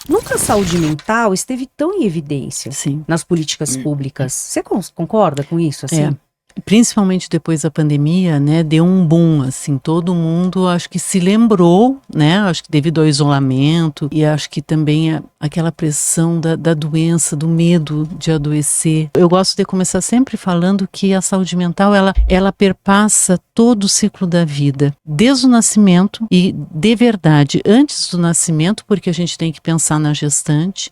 Nunca a saúde mental esteve tão em evidência Sim. nas políticas públicas. Você concorda com isso, assim? Principalmente depois da pandemia, né, deu um boom, assim, todo mundo acho que se lembrou, né, acho que devido ao isolamento e acho que também aquela pressão da doença, do medo de adoecer. Eu gosto de começar sempre falando que a saúde mental, ela perpassa todo o ciclo da vida, desde o nascimento e, de verdade, antes do nascimento, porque a gente tem que pensar na gestante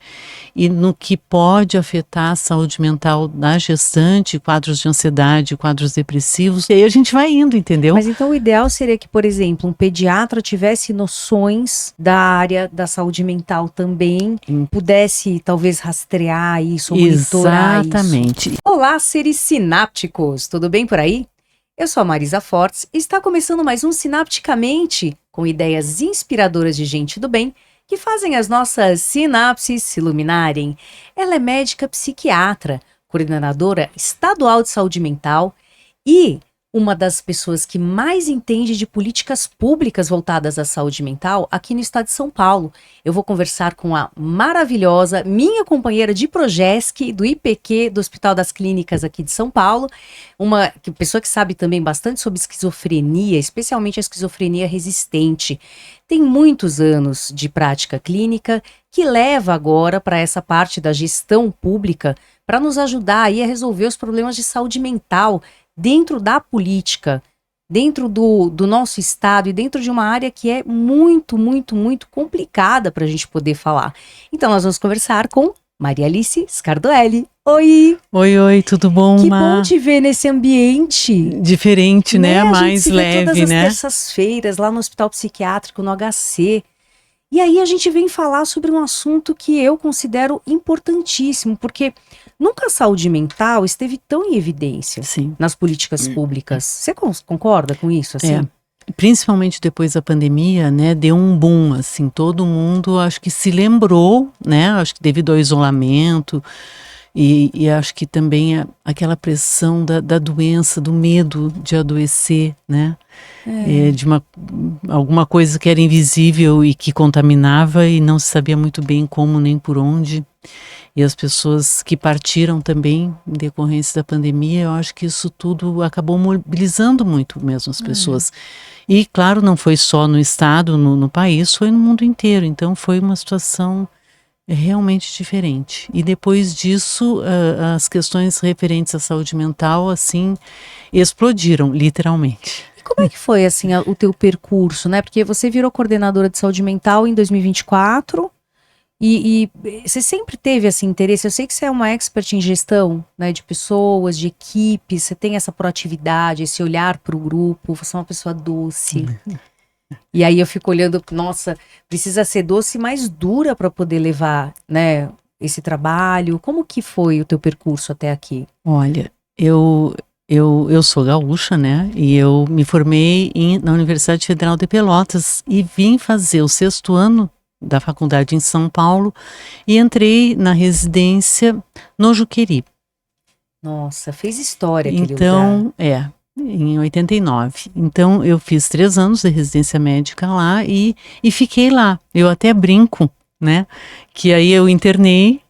e no que pode afetar a saúde mental da gestante, quadros de ansiedade, quadros depressivos, e aí a gente vai indo, entendeu? Mas então o ideal seria que, por exemplo, um pediatra tivesse noções da área da saúde mental também, pudesse talvez rastrear isso, monitorar isso. Exatamente. Olá, seres sinápticos, tudo bem por aí? Eu sou a Marisa Fortes e está começando mais um Sinapticamente, com ideias inspiradoras de gente do bem, que fazem as nossas sinapses se iluminarem. Ela é médica psiquiatra, coordenadora estadual de saúde mental e uma das pessoas que mais entende de políticas públicas voltadas à saúde mental aqui no estado de São Paulo. Eu vou conversar com a maravilhosa, minha companheira de Progesc, do IPQ, do Hospital das Clínicas aqui de São Paulo, uma pessoa que sabe também bastante sobre esquizofrenia, especialmente a esquizofrenia resistente. Tem muitos anos de prática clínica que leva agora para essa parte da gestão pública para nos ajudar aí a resolver os problemas de saúde mental dentro da política, dentro do nosso estado e dentro de uma área que é muito, muito, muito complicada para a gente poder falar. Então nós vamos conversar com Maria Alice Scardoelli. Oi! Oi, tudo bom, Que bom te ver nesse ambiente. Diferente, né? Mais A gente se vê leve, todas as né? terças-feiras lá no Hospital Psiquiátrico, no HC. E aí a gente vem falar sobre um assunto que eu considero importantíssimo, porque nunca a saúde mental esteve tão em evidência nas políticas públicas. Você concorda com isso, assim? Principalmente depois da pandemia, né, deu um boom, assim, todo mundo acho que se lembrou, né, acho que devido ao isolamento e acho que também aquela pressão da doença, do medo de adoecer, né, de alguma coisa que era invisível e que contaminava e não se sabia muito bem como nem por onde. E as pessoas que partiram também em decorrência da pandemia, eu acho que isso tudo acabou mobilizando muito mesmo as pessoas. E, claro, não foi só no estado, no país, foi no mundo inteiro. Então, foi uma situação realmente diferente. E depois disso, as questões referentes à saúde mental, assim, explodiram, literalmente. E como é que foi, assim, o teu percurso, né? Porque você virou coordenadora de saúde mental em 2024... E você sempre teve esse interesse? Eu sei que você é uma expert em gestão, né, de pessoas, de equipes, você tem essa proatividade, esse olhar para o grupo, você é uma pessoa doce. E aí eu fico olhando, nossa, precisa ser doce, mas dura para poder levar, né, esse trabalho. Como que foi o teu percurso até aqui? Olha, eu sou gaúcha, né, e eu me formei na Universidade Federal de Pelotas e vim fazer o 6º ano da faculdade em São Paulo e entrei na residência no Juqueri. Nossa, fez história aquele então, lugar. Em 89. Então, eu fiz 3 anos de residência médica lá e fiquei lá. Eu até brinco, né, que aí eu internei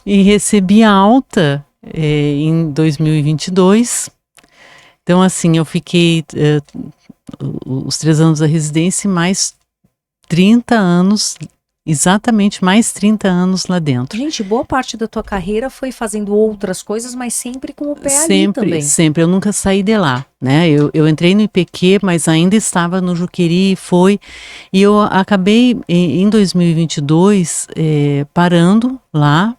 e recebi alta em 2022. Então, assim, eu fiquei os 3 anos da residência e mais 30 anos, exatamente mais 30 anos lá dentro. Gente, boa parte da tua carreira foi fazendo outras coisas, mas sempre com o pé ali também. Sempre, eu nunca saí de lá, né, eu entrei no IPQ, mas ainda estava no Juqueri, e eu acabei em 2022 parando lá,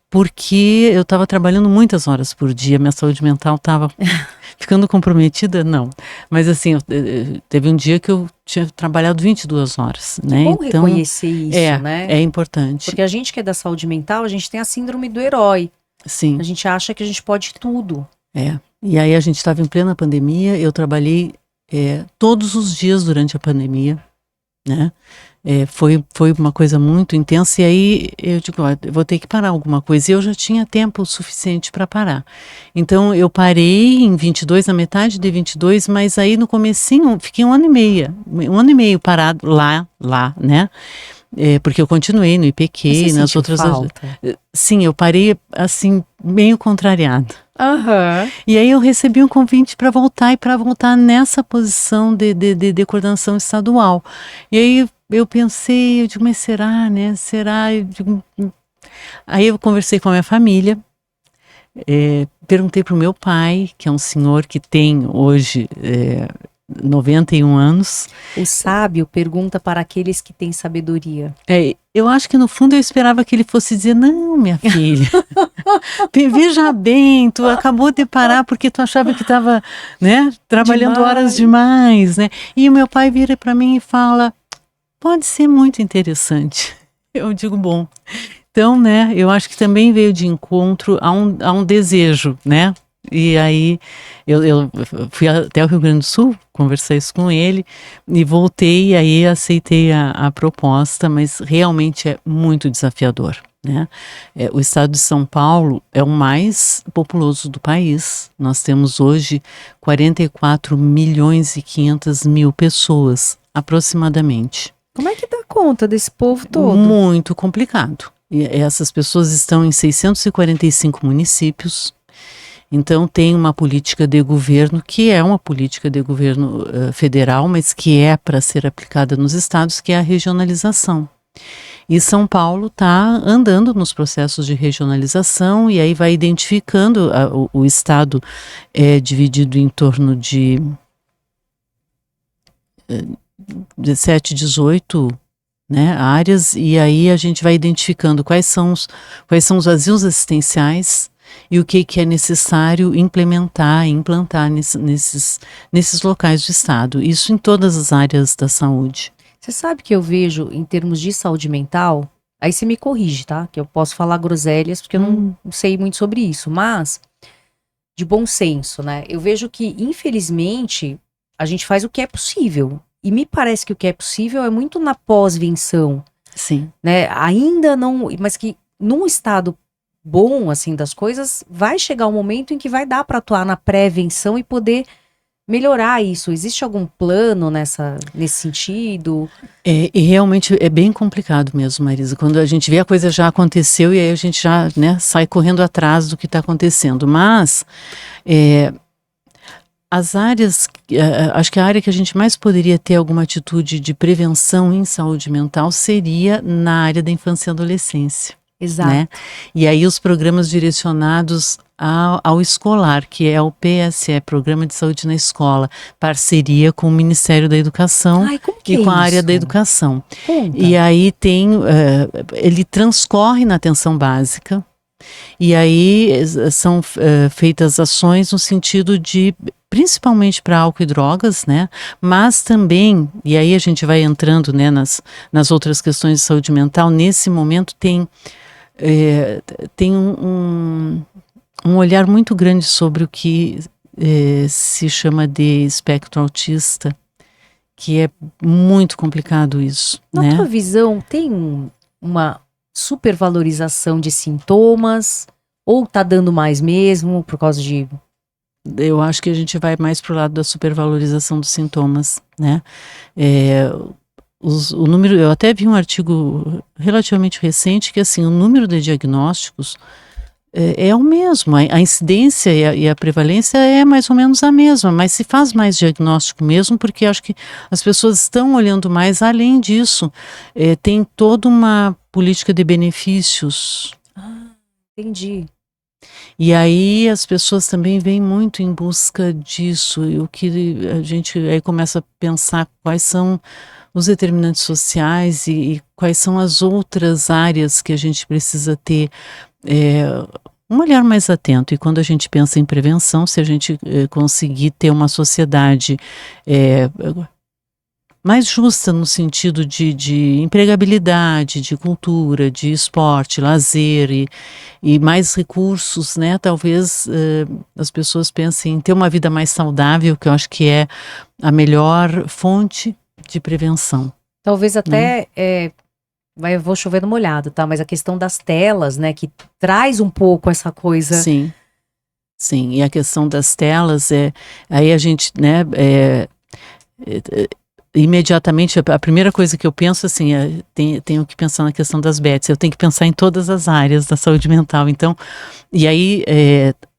porque eu estava trabalhando muitas horas por dia, minha saúde mental estava ficando comprometida, não. Mas assim, teve um dia que eu tinha trabalhado 22 horas, né? É bom reconhecer isso, né? É importante. Porque a gente que é da saúde mental, a gente tem a síndrome do herói. Sim. A gente acha que a gente pode tudo. E aí a gente estava em plena pandemia, eu trabalhei todos os dias durante a pandemia, né? Foi uma coisa muito intensa e aí eu digo, eu vou ter que parar alguma coisa, e eu já tinha tempo suficiente para parar. Então eu parei em 22, na metade de 22, mas aí no comecinho fiquei um ano e meio parado lá, né? porque eu continuei no IPQ Você e nas sentiu outras. falta? Sim, eu parei assim, meio contrariada. Aham. E aí eu recebi um convite para voltar e para voltar nessa posição de coordenação estadual. E aí eu pensei, eu digo, mas será, né? Será? Eu digo, aí eu conversei com a minha família, perguntei para o meu pai, que é um senhor que tem hoje 91 anos. O sábio pergunta para aqueles que têm sabedoria. Eu acho que no fundo eu esperava que ele fosse dizer, não, minha filha, veja bem, tu acabou de parar porque tu achava que estava, né, trabalhando horas demais, né? E o meu pai vira para mim e fala, pode ser muito interessante. Eu digo, bom, então, né, eu acho que também veio de encontro a um desejo, né? E aí eu fui até o Rio Grande do Sul, conversei isso com ele e voltei e aí aceitei a proposta, mas realmente é muito desafiador, né? O estado de São Paulo é o mais populoso do país. Nós temos hoje 44 milhões e 500 mil pessoas, aproximadamente. Como é que dá conta desse povo todo? Muito complicado. E essas pessoas estão em 645 municípios. Então tem uma política de governo que é uma política de governo federal, mas que é para ser aplicada nos estados, que é a regionalização. E São Paulo está andando nos processos de regionalização e aí vai identificando, o estado é dividido em torno de 17, 18, né, áreas, e aí a gente vai identificando quais são os vazios assistenciais e o que é necessário implantar nesses locais do estado. Isso em todas as áreas da saúde. Você sabe que eu vejo, em termos de saúde mental, aí você me corrige, tá? Que eu posso falar groselhas, porque eu não sei muito sobre isso, mas de bom senso, né? Eu vejo que, infelizmente, a gente faz o que é possível. E me parece que o que é possível é muito na pós-venção. Sim. Né? Ainda não, mas que num estado bom, assim, das coisas, vai chegar um momento em que vai dar para atuar na prevenção e poder melhorar isso. Existe algum plano nesse sentido? E realmente é bem complicado mesmo, Marisa. Quando a gente vê a coisa já aconteceu e aí a gente já, né, sai correndo atrás do que está acontecendo. Mas as áreas, acho que a área que a gente mais poderia ter alguma atitude de prevenção em saúde mental seria na área da infância e adolescência. Exato. Né? E aí os programas direcionados ao escolar, que é o PSE, Programa de Saúde na Escola, parceria com o Ministério da Educação. Ai, como que e é com a área isso? da educação. Conta. E aí ele transcorre na atenção básica, e aí são feitas ações no sentido de, principalmente para álcool e drogas, né? Mas também, e aí a gente vai entrando, né, nas outras questões de saúde mental, nesse momento tem um olhar muito grande sobre o que se chama de espectro autista, que é muito complicado isso. Na tua visão, tem uma supervalorização de sintomas? Ou tá dando mais mesmo por causa de... Eu acho que a gente vai mais pro lado da supervalorização dos sintomas, né? O número, eu até vi um artigo relativamente recente que assim, o número de diagnósticos é o mesmo, a incidência e a prevalência é mais ou menos a mesma, mas se faz mais diagnóstico mesmo, porque acho que as pessoas estão olhando mais. Além disso, tem toda uma política de benefícios. Entendi. E aí as pessoas também vêm muito em busca disso, e o que a gente aí começa a pensar quais são os determinantes sociais e quais são as outras áreas que a gente precisa ter um olhar mais atento. E quando a gente pensa em prevenção, se a gente conseguir ter uma sociedade mais justa no sentido de empregabilidade, de cultura, de esporte, lazer e mais recursos, né? Talvez as pessoas pensem em ter uma vida mais saudável, que eu acho que é a melhor fonte de prevenção. Talvez até, vou chover no molhado, tá? Mas a questão das telas, né? Que traz um pouco essa coisa... Sim, sim. E a questão das telas aí a gente, né... imediatamente, a primeira coisa que eu penso, assim, tenho que pensar na questão das bets, eu tenho que pensar em todas as áreas da saúde mental. Então, e aí,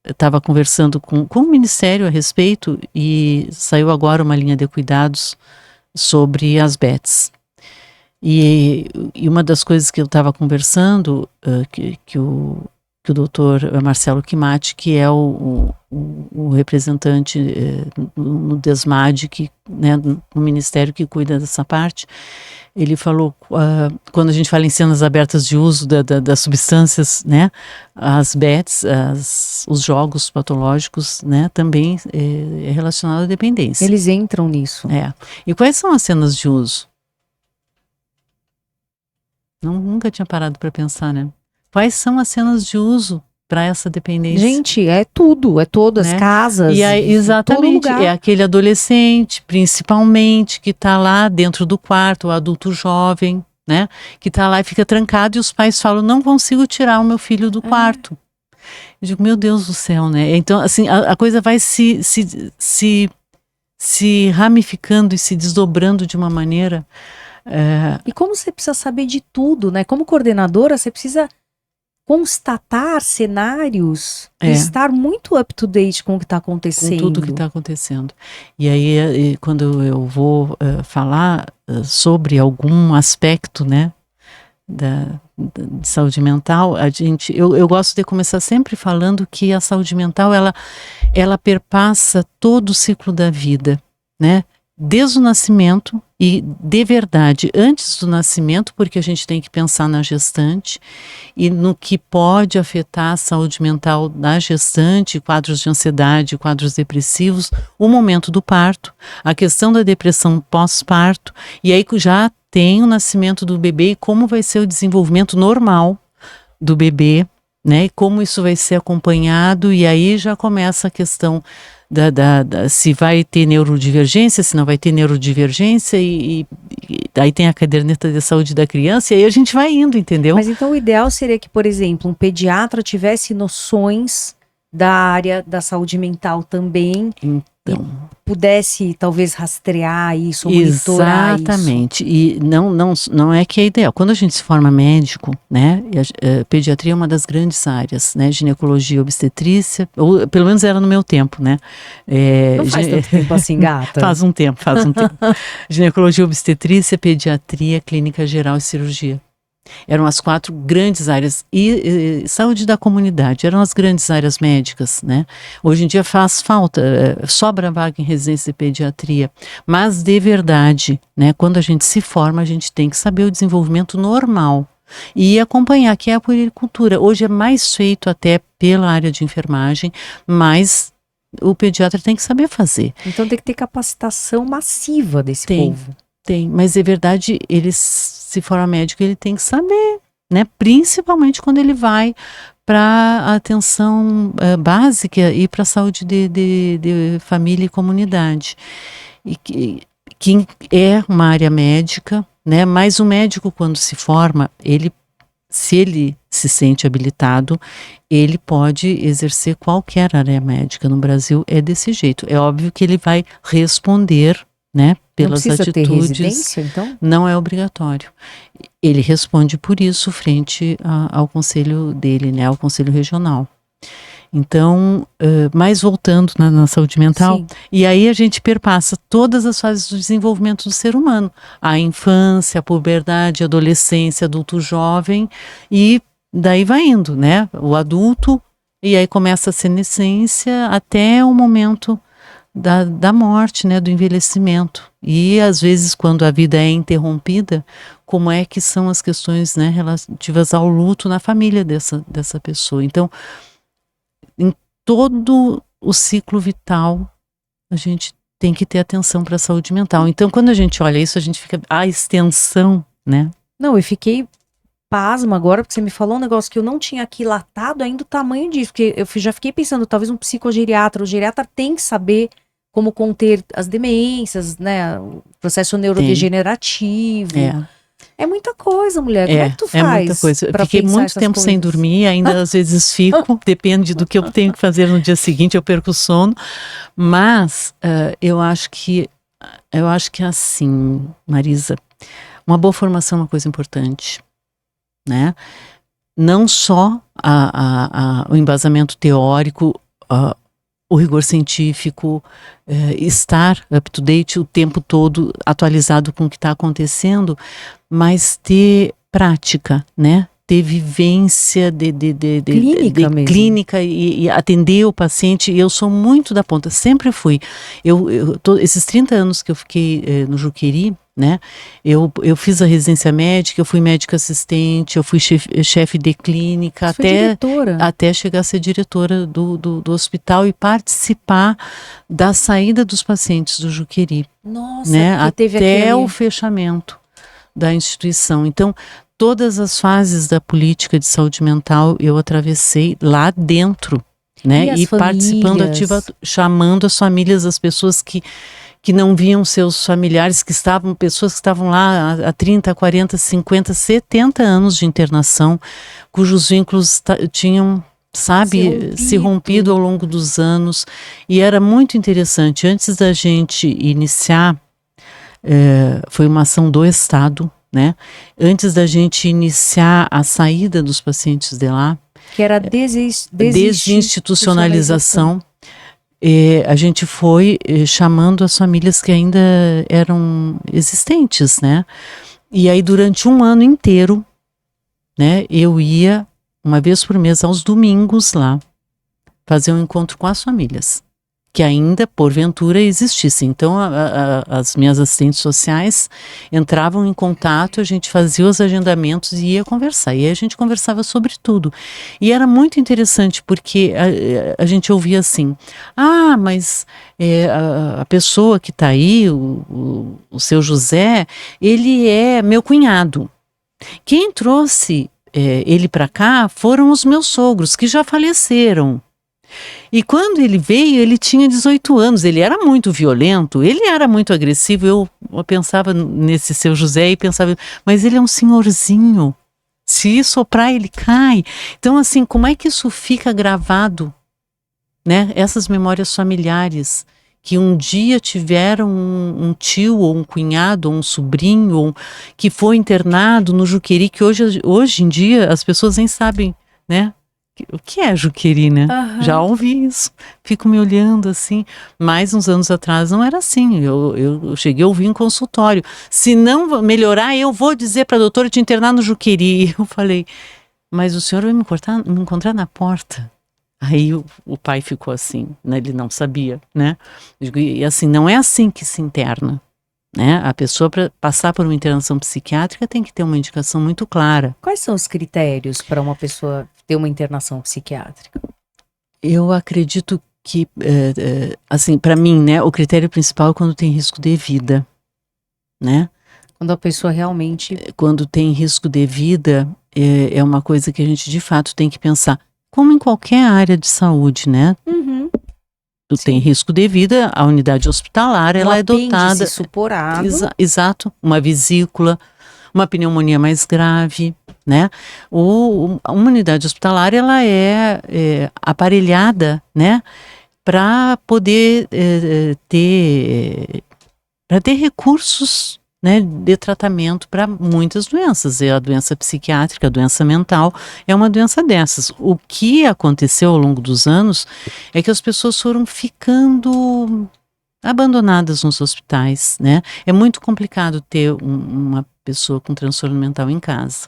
estava conversando com o Ministério a respeito e saiu agora uma linha de cuidados sobre as bets. E uma das coisas que eu estava conversando, que o doutor Marcelo Quimati, que é o representante no DESMAD, né, no Ministério que cuida dessa parte, ele falou, quando a gente fala em cenas abertas de uso das substâncias, né, as bets, os jogos patológicos, né, também é relacionado à dependência. Eles entram nisso. E quais são as cenas de uso? Nunca tinha parado para pensar, né? Quais são as cenas de uso para essa dependência? Gente, é tudo, é todas, né? as casas, e aí, exatamente, é aquele adolescente, principalmente, que está lá dentro do quarto, o adulto jovem, né? Que está lá e fica trancado e os pais falam, não consigo tirar o meu filho do quarto. Eu digo, meu Deus do céu, né? Então, assim, a coisa vai se ramificando e se desdobrando de uma maneira... E como você precisa saber de tudo, né? Como coordenadora, você precisa constatar cenários e estar muito up to date com o que está acontecendo. Com tudo que está acontecendo. E aí, quando eu vou falar sobre algum aspecto, né, de saúde mental, eu gosto de começar sempre falando que a saúde mental, ela perpassa todo o ciclo da vida, né? Desde o nascimento e, de verdade, antes do nascimento, porque a gente tem que pensar na gestante e no que pode afetar a saúde mental da gestante, quadros de ansiedade, quadros depressivos, o momento do parto, a questão da depressão pós-parto, e aí já tem o nascimento do bebê e como vai ser o desenvolvimento normal do bebê, né? E como isso vai ser acompanhado, e aí já começa a questão se vai ter neurodivergência, se não vai ter neurodivergência, e aí tem a caderneta de saúde da criança, e aí a gente vai indo, entendeu? Mas então o ideal seria que, por exemplo, um pediatra tivesse noções da área da saúde mental também, e pudesse talvez rastrear isso, monitorar isso. Exatamente, e não é que é ideal. Quando a gente se forma médico, né, pediatria é uma das grandes áreas, né, ginecologia, obstetrícia, ou pelo menos era no meu tempo, né. Não faz tanto tempo assim, gata? Faz um tempo. Ginecologia, obstetrícia, pediatria, clínica geral e cirurgia. Eram as 4 grandes áreas, e saúde da comunidade, eram as grandes áreas médicas, né? Hoje em dia faz falta, sobra vaga em residência de pediatria, mas de verdade, né? Quando a gente se forma, a gente tem que saber o desenvolvimento normal e acompanhar, que é a puericultura. Hoje é mais feito até pela área de enfermagem, mas o pediatra tem que saber fazer. Então tem que ter capacitação massiva desse povo. Tem, mas é verdade, se for médico, ele tem que saber, né? Principalmente quando ele vai para a atenção básica e para a saúde de família e comunidade. E que é uma área médica, né? Mas o médico, quando se forma, se ele se sente habilitado, ele pode exercer qualquer área médica. No Brasil é desse jeito. É óbvio que ele vai responder, né, pelas não precisa atitudes. Ter residência, então? Não é obrigatório. Ele responde por isso frente ao conselho dele, né, ao conselho regional. Então, mas voltando na saúde mental, sim, e aí a gente perpassa todas as fases do desenvolvimento do ser humano. A infância, a puberdade, a adolescência, adulto jovem, e daí vai indo, né, o adulto, e aí começa a senescência até o momento da morte, né, do envelhecimento. E às vezes quando a vida é interrompida, como é que são as questões, né, relativas ao luto na família dessa pessoa. Então, em todo o ciclo vital, a gente tem que ter atenção para a saúde mental. Então, quando a gente olha isso, a gente fica, a extensão, né? Não, eu fiquei pasma agora, porque você me falou um negócio que eu não tinha aquilatado ainda o tamanho disso, porque eu já fiquei pensando, talvez um psicogeriatra, o geriatra tem que saber como conter as demências, né, o processo neurodegenerativo. É muita coisa, mulher. Como é que tu faz? É muita coisa. Eu fiquei muito tempo sem dormir, ainda às vezes fico, depende do que eu tenho que fazer no dia seguinte, eu perco o sono. Mas eu acho que Eu acho que é assim, Marisa, uma boa formação é uma coisa importante, né? Não só o embasamento teórico, o rigor científico, estar up to date o tempo todo, atualizado com o que está acontecendo, mas ter prática, né? Ter vivência Clínica mesmo. clínica e atender o paciente. Eu sou muito da ponta, sempre fui. Esses 30 anos que eu fiquei no Juqueri, né? Eu fiz a residência médica, eu fui médica assistente, eu fui chefe de clínica, Você foi diretora. até chegar a ser diretora do hospital e participar da saída dos pacientes do Juqueri. Nossa, Né? porque teve Até aquele... o fechamento da instituição. Então, todas as fases da política de saúde mental eu atravessei lá dentro, né? E as participando ativa, famílias? chamando as famílias, as pessoas que não viam seus familiares, pessoas que estavam lá há 30, 40, 50, 70 anos de internação, cujos vínculos tinham, sabe, se rompido ao longo dos anos. E era muito interessante. Antes da gente iniciar, foi uma ação do Estado, né? Antes da gente iniciar a saída dos pacientes de lá, que era desinstitucionalização, a gente foi chamando as famílias que ainda eram existentes, né? E aí durante um ano inteiro, né? Eu ia uma vez por mês aos domingos lá fazer um encontro com as famílias que ainda porventura existissem. Então as minhas assistentes sociais entravam em contato, a gente fazia os agendamentos e ia conversar. E aí a gente conversava sobre tudo. E era muito interessante porque a gente ouvia assim: mas a pessoa que está aí, o seu José, ele é meu cunhado. Quem trouxe ele para cá foram os meus sogros, que já faleceram. E quando ele veio, ele tinha 18 anos, ele era muito violento, ele era muito agressivo. Eu pensava nesse seu José e pensava, mas ele é um senhorzinho, se soprar ele cai. Então assim, como é que isso fica gravado, né? Essas memórias familiares, que um dia tiveram um tio, ou um cunhado, ou um sobrinho, que foi internado no Juqueri, que hoje em dia as pessoas nem sabem, né? O que é Juqueri, né? Uhum. Já ouvi isso, fico me olhando assim. Mais uns anos atrás não era assim. Eu cheguei a ouvir em consultório: se não melhorar, eu vou dizer para a doutora te internar no Juqueri. Eu falei: mas o senhor vai me encontrar na porta. Aí o pai ficou assim, né? Ele não sabia, né? E assim, não é assim que se interna, né? A pessoa, para passar por uma internação psiquiátrica, tem que ter uma indicação muito clara. Quais são os critérios para uma pessoa ter uma internação psiquiátrica? Eu acredito que, assim, para mim, né, o critério principal é quando tem risco de vida, né? Quando a pessoa realmente... Quando tem risco de vida, é uma coisa que a gente, de fato, tem que pensar. Como em qualquer área de saúde, né? Uhum. Tu tem risco de vida, a unidade hospitalar, ela é dotada... suporado. Exato, uma vesícula, uma pneumonia mais grave, né? Uma unidade hospitalar, ela é aparelhada, né? Para poder ter recursos, né, de tratamento para muitas doenças. E a doença psiquiátrica, a doença mental, é uma doença dessas. O que aconteceu ao longo dos anos é que as pessoas foram ficando abandonadas nos hospitais, né? É muito complicado ter uma pessoa com transtorno mental em casa.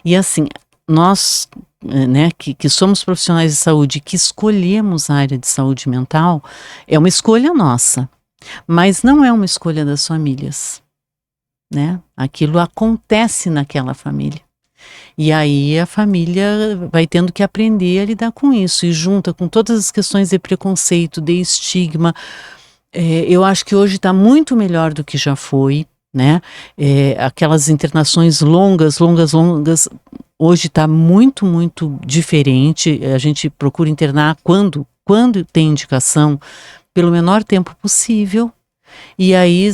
E assim, nós, né, que somos profissionais de saúde, que escolhemos a área de saúde mental, é uma escolha nossa, mas não é uma escolha das famílias, né? Aquilo acontece naquela família. E aí a família vai tendo que aprender a lidar com isso, e junta com todas as questões de preconceito, de estigma. Eu acho que hoje está muito melhor do que já foi, né? Aquelas internações longas, hoje está muito, muito diferente. A gente procura internar quando tem indicação, pelo menor tempo possível. E aí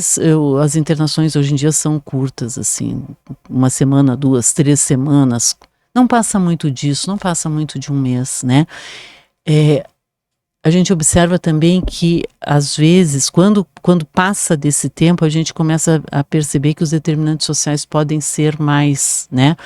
as internações hoje em dia são curtas, assim, 1 semana, 2, 3 semanas. Não passa muito disso, não passa muito de um mês, né? a gente observa também que, às vezes, quando passa desse tempo, a gente começa a perceber que os determinantes sociais podem ser mais, né?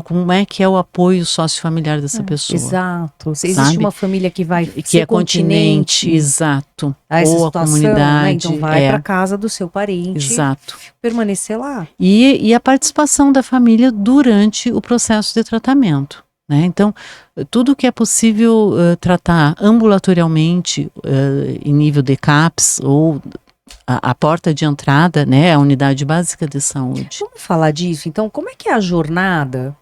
Como é que é o apoio sociofamiliar dessa pessoa? Exato. Se existe sabe? uma família que vai Que ser é continente, exato. a essa Ou situação, a comunidade. né? Então vai para casa do seu parente, exato. permanecer lá. E a participação da família durante o processo de tratamento. Né? Então, tudo que é possível tratar ambulatorialmente em nível de CAPS ou a porta de entrada, né, a unidade básica de saúde. Vamos falar disso? Então, como é que é a jornada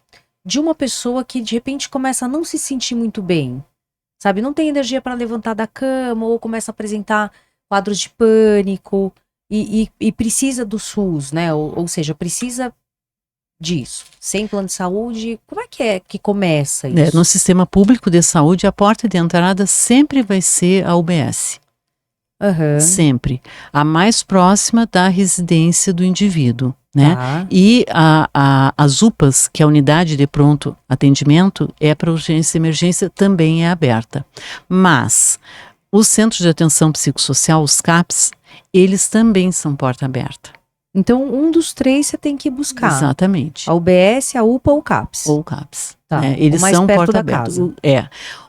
de uma pessoa que de repente começa a não se sentir muito bem? Sabe, não tem energia para levantar da cama ou começa a apresentar quadros de pânico e precisa do SUS, né? Ou seja, precisa disso, sem plano de saúde, como é que começa isso? No sistema público de saúde, a porta de entrada sempre vai ser a UBS. Sempre. A mais próxima da residência do indivíduo, né? Tá. E as UPAs, que é a unidade de pronto atendimento, é para urgência e emergência, também é aberta. Mas os centros de atenção psicossocial, os CAPs, eles também são porta aberta. Então, um dos três você tem que buscar. Exatamente. A UBS, a UPA ou o CAPS. Ou o CAPS. Tá. Eles o mais são perto porta da aberta. casa.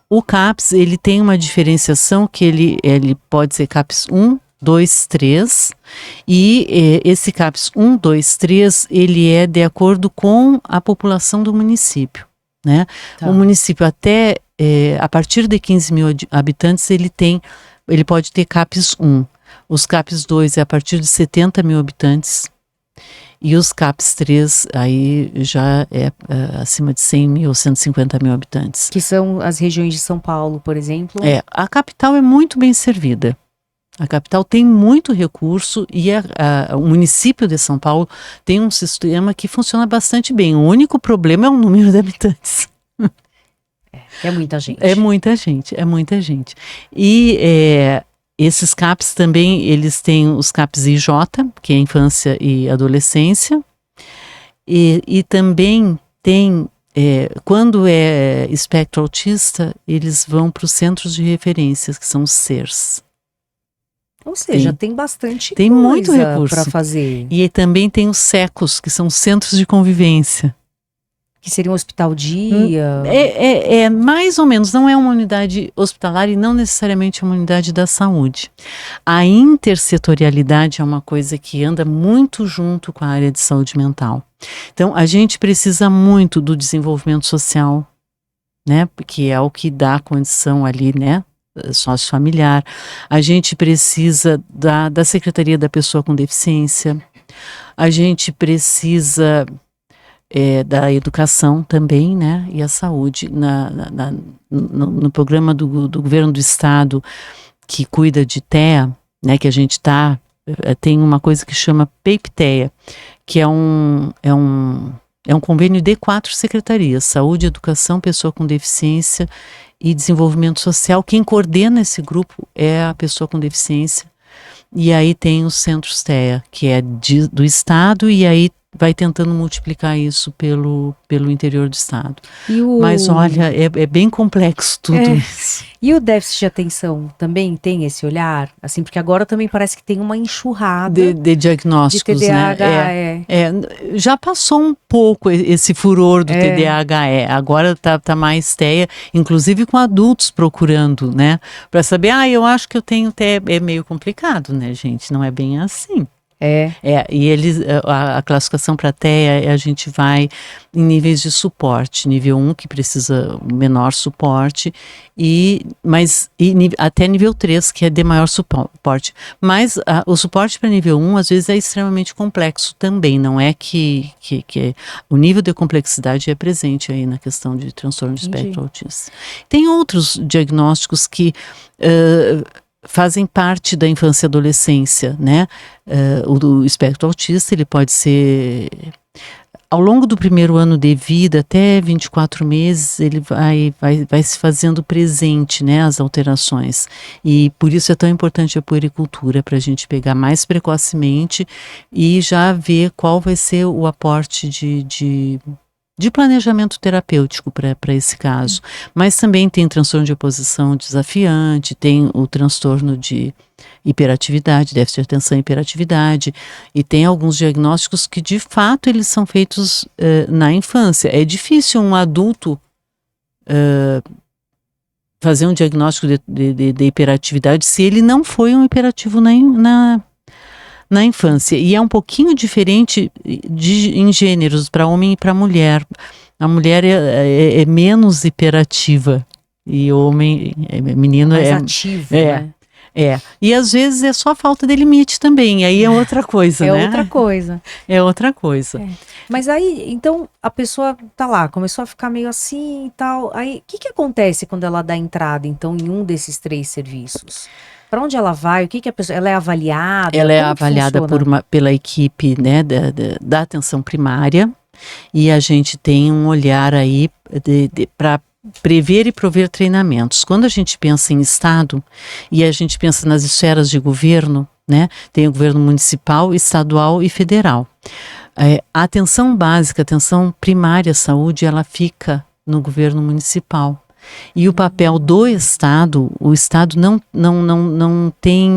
O CAPS, ele tem uma diferenciação que ele pode ser CAPS 1, 2, 3. E esse CAPS 1, 2, 3, ele é de acordo com a população do município. Né? Tá. O município até, a partir de 15 mil habitantes, ele pode ter CAPS 1. Os CAPS 2 é a partir de 70 mil habitantes. E os CAPS 3 aí já é acima de 100 mil, 150 mil habitantes. Que são as regiões de São Paulo, por exemplo. A capital é muito bem servida. A capital tem muito recurso e o município de São Paulo tem um sistema que funciona bastante bem. O único problema é o número de habitantes. É muita gente. É muita gente, é muita gente. E esses CAPs também, eles têm os CAPs IJ, que é infância e adolescência, e também tem, quando é espectro autista, eles vão para os centros de referências, que são os CERS. Ou seja, tem bastante tem coisa muito recurso para fazer. E também tem os SECOS, que são centros de convivência. Que seria um hospital dia? É mais ou menos, não é uma unidade hospitalar e não necessariamente uma unidade da saúde. A intersetorialidade é uma coisa que anda muito junto com a área de saúde mental. Então, a gente precisa muito do desenvolvimento social, né? Porque é o que dá condição ali, né? Sociofamiliar. A gente precisa da Secretaria da Pessoa com Deficiência. A gente precisa da educação também, né, e a saúde. No programa do governo do estado que cuida de TEA, né, que a gente tem uma coisa que chama PEIPTEA, que é um convênio de 4 secretarias: saúde, educação, pessoa com deficiência e desenvolvimento social. Quem coordena esse grupo é a pessoa com deficiência. E aí tem os centros TEA, que é do estado, e aí vai tentando multiplicar isso pelo interior do estado. Mas olha, é bem complexo tudo isso. E o déficit de atenção também tem esse olhar? Assim, porque agora também parece que tem uma enxurrada de diagnósticos, de TDAH, né? Já passou um pouco esse furor do TDAH. Agora tá mais TEA, inclusive com adultos procurando, né? Para saber, eu acho que eu tenho TEA. É meio complicado, né, gente? Não é bem assim. E a classificação para TEA, a gente vai em níveis de suporte. Nível 1, que precisa menor suporte, até nível 3, que é de maior suporte. Mas o suporte para nível 1, às vezes, é extremamente complexo também. Não é que o nível de complexidade é presente aí na questão de transtorno de espectro autista. Tem outros diagnósticos que fazem parte da infância e adolescência, né? O do espectro autista, ele pode ser, ao longo do primeiro ano de vida, até 24 meses, ele vai se fazendo presente, né, as alterações. E por isso é tão importante a puericultura, para a gente pegar mais precocemente e já ver qual vai ser o aporte de de planejamento terapêutico para esse caso. Mas também tem transtorno de oposição desafiante, tem o transtorno de hiperatividade, déficit de atenção e hiperatividade, e tem alguns diagnósticos que de fato eles são feitos na infância. É difícil um adulto fazer um diagnóstico de hiperatividade se ele não foi um hiperativo na infância. E é um pouquinho diferente em gêneros, para homem e para mulher. A mulher é menos hiperativa e o homem, menino, mais ativo, né? E às vezes é só falta de limite também, aí é outra coisa, né? É outra coisa. É outra coisa. Mas aí, então, a pessoa tá lá, começou a ficar meio assim e tal. Aí, o que acontece quando ela dá entrada, então, em um desses 3 serviços? Para onde ela vai? O que a pessoa... Ela é avaliada? Ela é Como que avaliada funciona? pela equipe, né, da atenção primária, e a gente tem um olhar aí para prever e prover treinamentos. Quando a gente pensa em Estado e a gente pensa nas esferas de governo, né, tem o governo municipal, estadual e federal. A atenção básica, a atenção primária à saúde, ela fica no governo municipal. E o papel do Estado, o Estado não tem,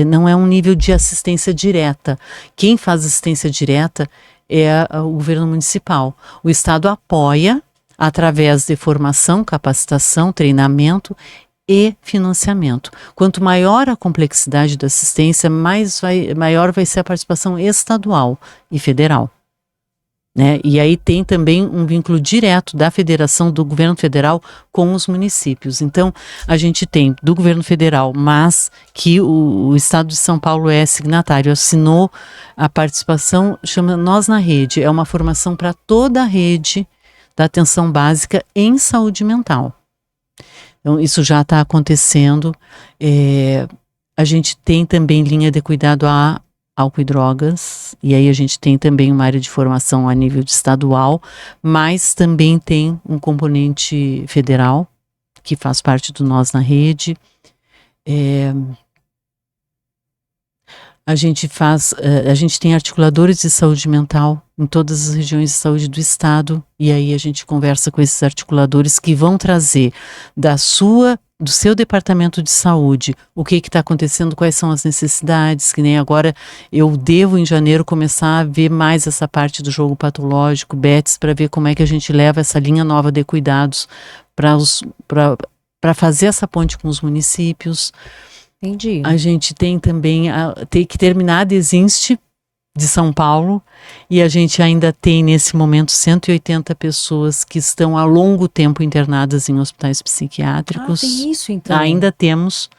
não é um nível de assistência direta. Quem faz assistência direta é o governo municipal. O Estado apoia através de formação, capacitação, treinamento e financiamento. Quanto maior a complexidade da assistência, maior vai ser a participação estadual e federal. Né? E aí tem também um vínculo direto da federação, do governo federal com os municípios. Então, a gente tem do governo federal, mas que o Estado de São Paulo é signatário, assinou a participação, chama Nós na Rede, é uma formação para toda a rede da atenção básica em saúde mental. Então, isso já está acontecendo. A gente tem também linha de cuidado a álcool e drogas, e aí a gente tem também uma área de formação a nível estadual, mas também tem um componente federal, que faz parte do Nós na Rede. A gente tem articuladores de saúde mental em todas as regiões de saúde do estado, e aí a gente conversa com esses articuladores que vão trazer do seu departamento de saúde, o que está acontecendo, quais são as necessidades, que nem agora eu devo em janeiro começar a ver mais essa parte do jogo patológico, BETS, para ver como é que a gente leva essa linha nova de cuidados para fazer essa ponte com os municípios. Entendi. A gente tem também, tem que terminar a Desinste de São Paulo, e a gente ainda tem nesse momento 180 pessoas que estão há longo tempo internadas em hospitais psiquiátricos. Tem isso então. Ainda temos,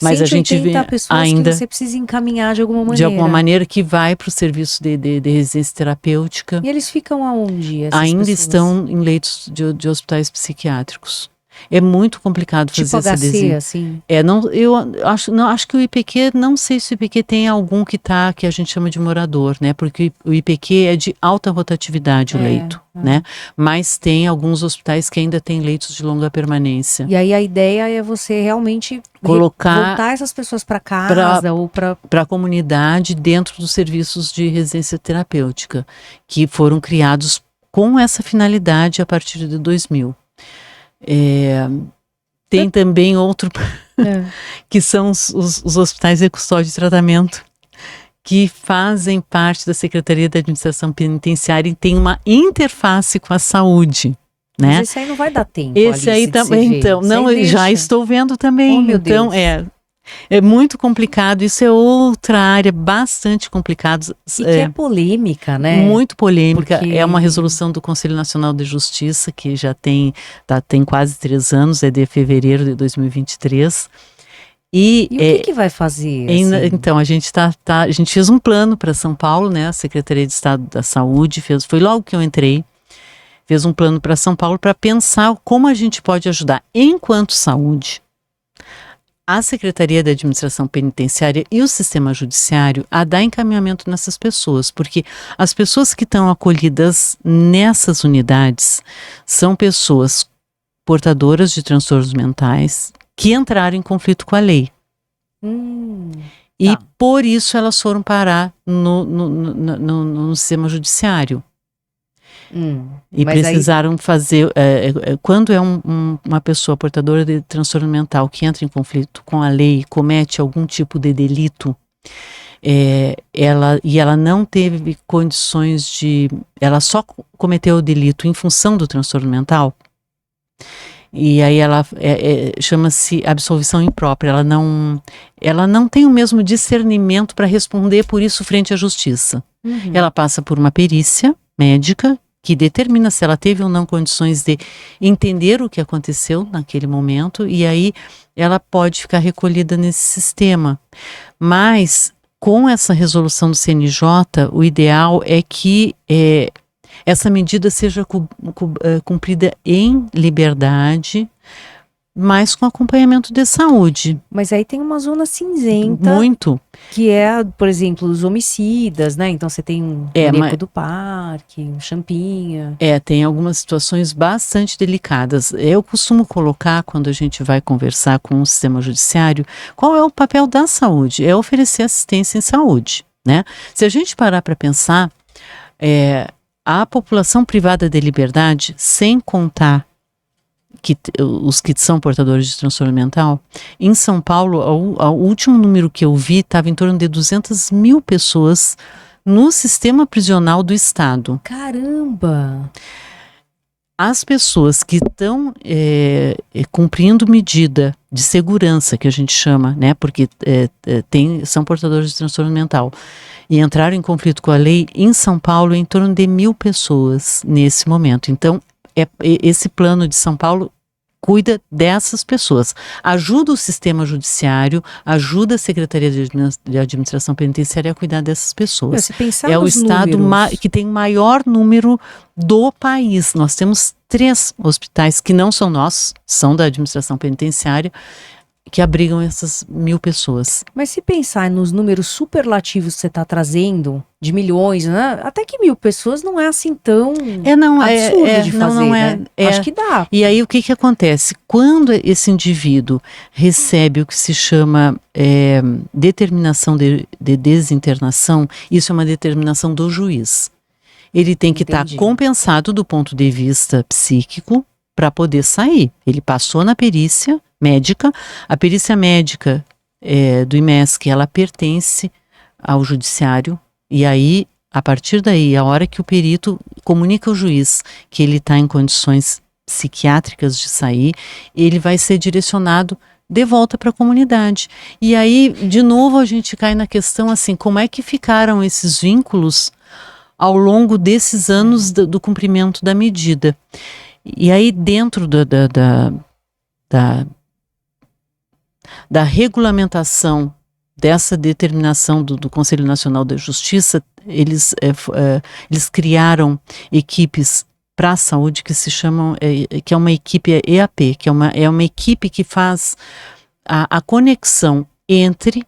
mas a gente vê pessoas ainda que você precisa encaminhar de alguma maneira. De alguma maneira que vai para o serviço de residência terapêutica. E eles ficam aonde? Ainda estão em leitos de hospitais psiquiátricos. É muito complicado fazer essa desenho. Assim? Eu acho que o IPQ, não sei se o IPQ tem algum que a gente chama de morador, né? Porque o IPQ é de alta rotatividade o leito, né? Mas tem alguns hospitais que ainda têm leitos de longa permanência. E aí a ideia é você realmente voltar essas pessoas para casa ou para a comunidade dentro dos serviços de residência terapêutica, que foram criados com essa finalidade a partir de 2000. Tem também outro que são os hospitais de custódia e tratamento, que fazem parte da Secretaria da Administração Penitenciária e tem uma interface com a saúde, né? Mas esse aí não vai dar tempo. Esse aí também, então, não, já estou vendo também. Oh, meu então, Deus. É muito complicado, isso é outra área bastante complicada. E que é polêmica, né? Muito polêmica, Porque... é uma resolução do Conselho Nacional de Justiça, que já tem quase 3 anos, é de fevereiro de 2023. E o que vai fazer? Assim? Então, a gente a gente fez um plano para São Paulo, né? A Secretaria de Estado da Saúde foi logo que eu entrei, fez um plano para São Paulo para pensar como a gente pode ajudar, enquanto saúde, a Secretaria da Administração Penitenciária e o Sistema Judiciário a dar encaminhamento nessas pessoas, porque as pessoas que estão acolhidas nessas unidades são pessoas portadoras de transtornos mentais que entraram em conflito com a lei. E por isso elas foram parar no Sistema Judiciário. E Mas aí- precisaram fazer, quando é uma pessoa portadora de transtorno mental que entra em conflito com a lei e comete algum tipo de delito, ela não teve condições de, ela só cometeu o delito em função do transtorno mental, e aí ela chama-se absolvição imprópria, ela não tem o mesmo discernimento para responder por isso frente à justiça. Ela passa por uma perícia médica que determina se ela teve ou não condições de entender o que aconteceu naquele momento, e aí ela pode ficar recolhida nesse sistema. Mas, com essa resolução do CNJ, o ideal é que essa medida seja cumprida em liberdade, mas com acompanhamento de saúde. Mas aí tem uma zona cinzenta. Muito. Que é, por exemplo, os homicidas, né? Então você tem um Maníaco do Parque, um Champinha. Tem algumas situações bastante delicadas. Eu costumo colocar, quando a gente vai conversar com o sistema judiciário, qual é o papel da saúde? É oferecer assistência em saúde, né? Se a gente parar para pensar, a população privada de liberdade, sem contar os que são portadores de transtorno mental, em São Paulo, o último número que eu vi estava em torno de 200 mil pessoas no sistema prisional do estado. Caramba! As pessoas que estão cumprindo medida de segurança, que a gente chama, né, porque são portadores de transtorno mental, e entraram em conflito com a lei, em São Paulo, em torno de 1.000 pessoas nesse momento. Então, esse plano de São Paulo cuida dessas pessoas, ajuda o sistema judiciário, ajuda a Secretaria de Administração Penitenciária a cuidar dessas pessoas. Se pensar o estado que tem o maior número do país. Nós temos 3 hospitais que não são nossos, são da Administração Penitenciária, que abrigam essas 1.000 pessoas. Mas se pensar nos números superlativos que você está trazendo, de milhões, né? Até que 1.000 pessoas não é assim tão absurdo de fazer, né? Acho que dá. E aí o que acontece? Quando esse indivíduo recebe o que se chama determinação de desinternação, isso é uma determinação do juiz. Ele tem que estar compensado do ponto de vista psíquico para poder sair. Ele passou na perícia médica, a perícia médica do IMESC, ela pertence ao judiciário, e aí, a partir daí, a hora que o perito comunica ao juiz que ele está em condições psiquiátricas de sair, ele vai ser direcionado de volta para a comunidade. E aí, de novo, a gente cai na questão assim, como é que ficaram esses vínculos ao longo desses anos do cumprimento da medida? E aí, dentro da regulamentação dessa determinação do Conselho Nacional da Justiça, eles criaram equipes para a saúde que se chamam, que é uma equipe EAP, que é uma equipe que faz a conexão entre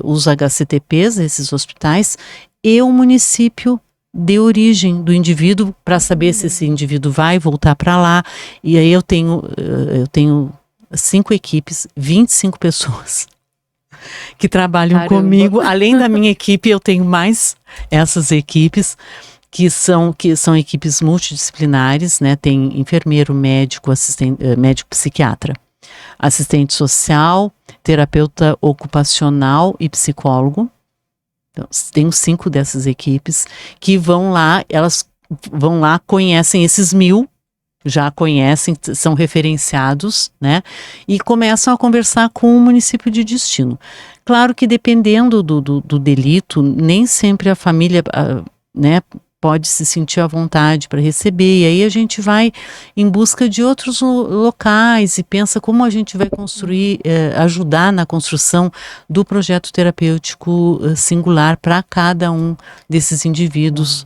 os HCTPs, esses hospitais, e o município de origem do indivíduo, para saber se esse indivíduo vai voltar para lá. E aí eu tenho 5 equipes, 25 pessoas que trabalham comigo. Além da minha equipe, eu tenho mais essas equipes que são equipes multidisciplinares, né? Tem enfermeiro, médico, médico psiquiatra, assistente social, terapeuta ocupacional e psicólogo. Então, tenho 5 dessas equipes que vão lá, elas vão lá, conhecem esses 1.000, já conhecem, são referenciados, né? E começam a conversar com o município de destino. Claro que dependendo do delito, nem sempre a família, né, pode se sentir à vontade para receber, e aí a gente vai em busca de outros locais e pensa como a gente vai construir, ajudar na construção do projeto terapêutico singular para cada um desses indivíduos.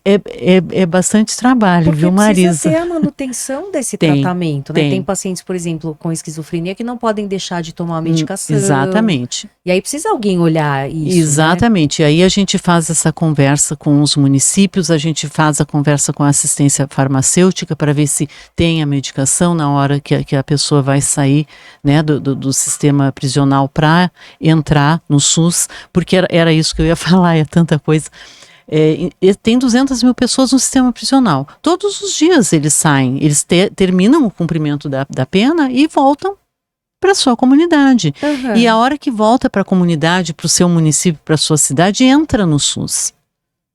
É bastante trabalho, porque viu, Marisa? Precisa ter a manutenção desse tratamento, né? Tem pacientes, por exemplo, com esquizofrenia que não podem deixar de tomar a medicação. Exatamente. E aí precisa alguém olhar isso, exatamente. Né? E aí a gente faz essa conversa com os municípios, a gente faz a conversa com a assistência farmacêutica para ver se tem a medicação na hora que a pessoa vai sair, né, do sistema prisional para entrar no SUS, porque era isso que eu ia falar, é tanta coisa. tem 200 mil pessoas no sistema prisional. Todos os dias eles saem, eles terminam o cumprimento da pena e voltam para sua comunidade. Uhum. E a hora que volta para a comunidade, para o seu município, para a sua cidade, entra no SUS,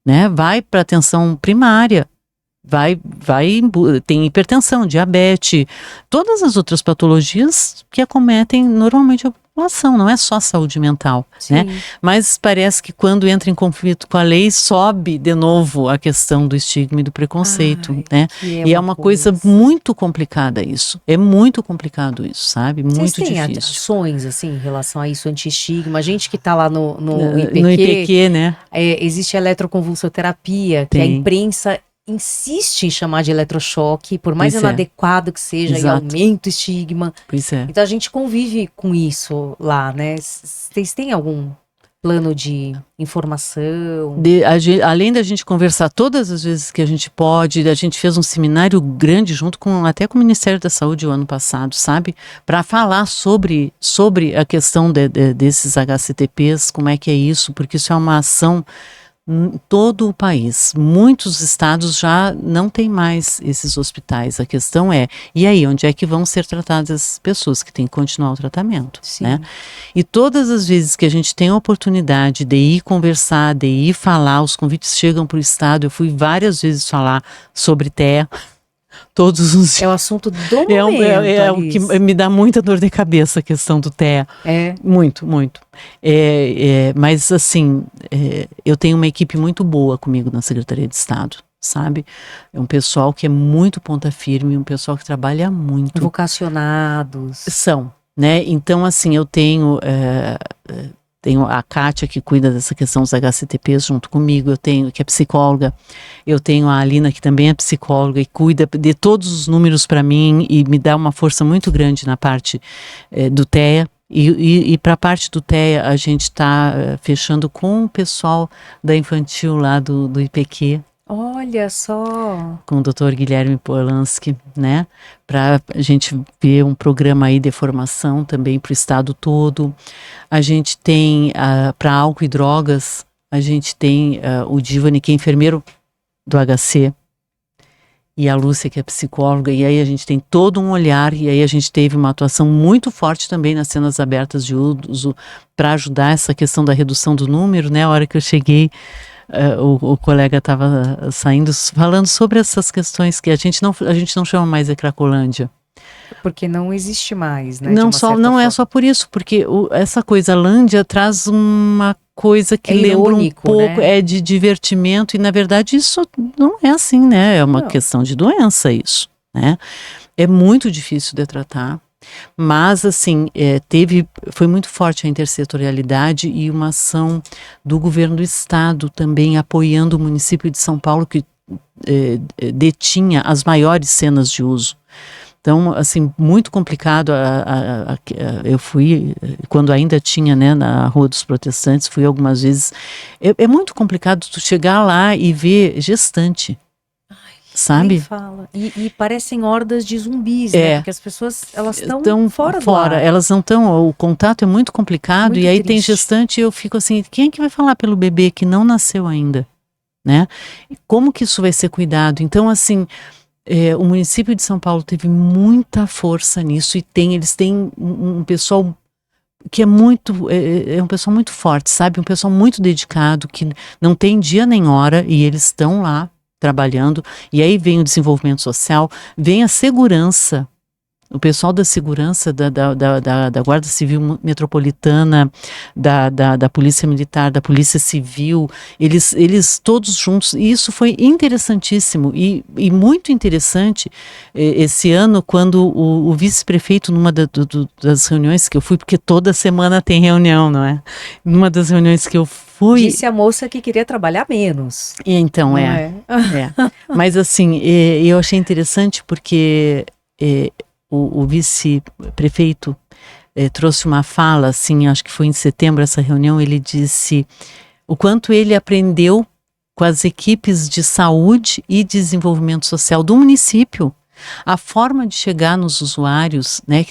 né? Vai para atenção primária, tem hipertensão, diabetes, todas as outras patologias que acometem normalmente a população, não é só saúde mental, né? Mas parece que quando entra em conflito com a lei, sobe de novo a questão do estigma e do preconceito, né? E é uma coisa muito complicada isso. É muito complicado isso, sabe? Muito difícil. Vocês têm ações, assim, em relação a isso, anti-estigma? A gente que está lá no IPQ... No IPQ, né? Existe a eletroconvulsoterapia, que a imprensa insiste em chamar de eletrochoque, por mais inadequado que seja, e aumenta o estigma. Pois é. Então a gente convive com isso lá, né? Vocês têm algum plano de informação? Além da gente conversar todas as vezes que a gente pode, a gente fez um seminário grande junto até com o Ministério da Saúde o ano passado, sabe? Para falar sobre a questão desses HCTPs, como é que é isso, porque isso é uma ação em todo o país. Muitos estados já não têm mais esses hospitais. A questão é, e aí, onde é que vão ser tratadas as pessoas que têm que continuar o tratamento? Né? E todas as vezes que a gente tem a oportunidade de ir conversar, de ir falar, os convites chegam para o estado, eu fui várias vezes falar sobre TEA, todos os dias. É o assunto do momento, é o que me dá muita dor de cabeça, a questão do TEA. Muito, muito. Mas assim, eu tenho uma equipe muito boa comigo na Secretaria de Estado, sabe? É um pessoal que é muito ponta firme, um pessoal que trabalha muito. Vocacionados. São, né? Então assim, eu tenho a Kátia, que cuida dessa questão dos HCTPs junto comigo, que é psicóloga, eu tenho a Alina, que também é psicóloga e cuida de todos os números para mim e me dá uma força muito grande na parte do TEA. E para a parte do TEA, a gente está fechando com o pessoal da infantil lá do IPQ. Olha só! Com o Dr. Guilherme Polanski, né? Para a gente ver um programa aí de formação também para o estado todo. A gente tem, para álcool e drogas, a gente tem o Divani, que é enfermeiro do HC, e a Lúcia, que é psicóloga, e aí a gente tem todo um olhar, e aí a gente teve uma atuação muito forte também nas cenas abertas de uso, para ajudar essa questão da redução do número, né? A hora que eu cheguei, o colega estava saindo falando sobre essas questões que a gente não chama mais de Cracolândia. Porque não existe mais, né? Não é só por isso, porque essa coisa Lândia traz uma coisa que lembra irônico, um pouco, né? De divertimento, e na verdade isso não é assim, né? É uma questão de doença isso, né? É muito difícil de tratar. Mas, assim, foi muito forte a intersetorialidade e uma ação do governo do estado também apoiando o município de São Paulo, que detinha as maiores cenas de uso. Então, assim, muito complicado. Eu fui, quando ainda tinha, né, na Rua dos Protestantes, fui algumas vezes. É muito complicado tu chegar lá e ver gestante. Sabe? Fala. E parecem hordas de zumbis, né? Porque as pessoas, elas estão fora do ar. Elas não estão, o contato é muito complicado, muito e aí triste. Tem gestante, e eu fico assim, quem é que vai falar pelo bebê que não nasceu ainda, né? Como que isso vai ser cuidado? Então, assim, o município de São Paulo teve muita força nisso, e eles têm um pessoal que é um pessoal muito forte, sabe? Um pessoal muito dedicado, que não tem dia nem hora, e eles estão lá trabalhando, e aí vem o desenvolvimento social, vem a segurança, o pessoal da segurança da Guarda Civil Metropolitana, da Polícia Militar, da Polícia Civil, eles todos juntos, e isso foi interessantíssimo, e muito interessante esse ano, quando o vice-prefeito, numa das reuniões que eu fui, porque toda semana tem reunião, não é? Numa das reuniões que eu fui... Disse a moça que queria trabalhar menos. E então, Mas assim, eu achei interessante porque... O vice-prefeito trouxe uma fala, assim, acho que foi em setembro essa reunião, ele disse o quanto ele aprendeu com as equipes de saúde e desenvolvimento social do município, A forma de chegar nos usuários, né,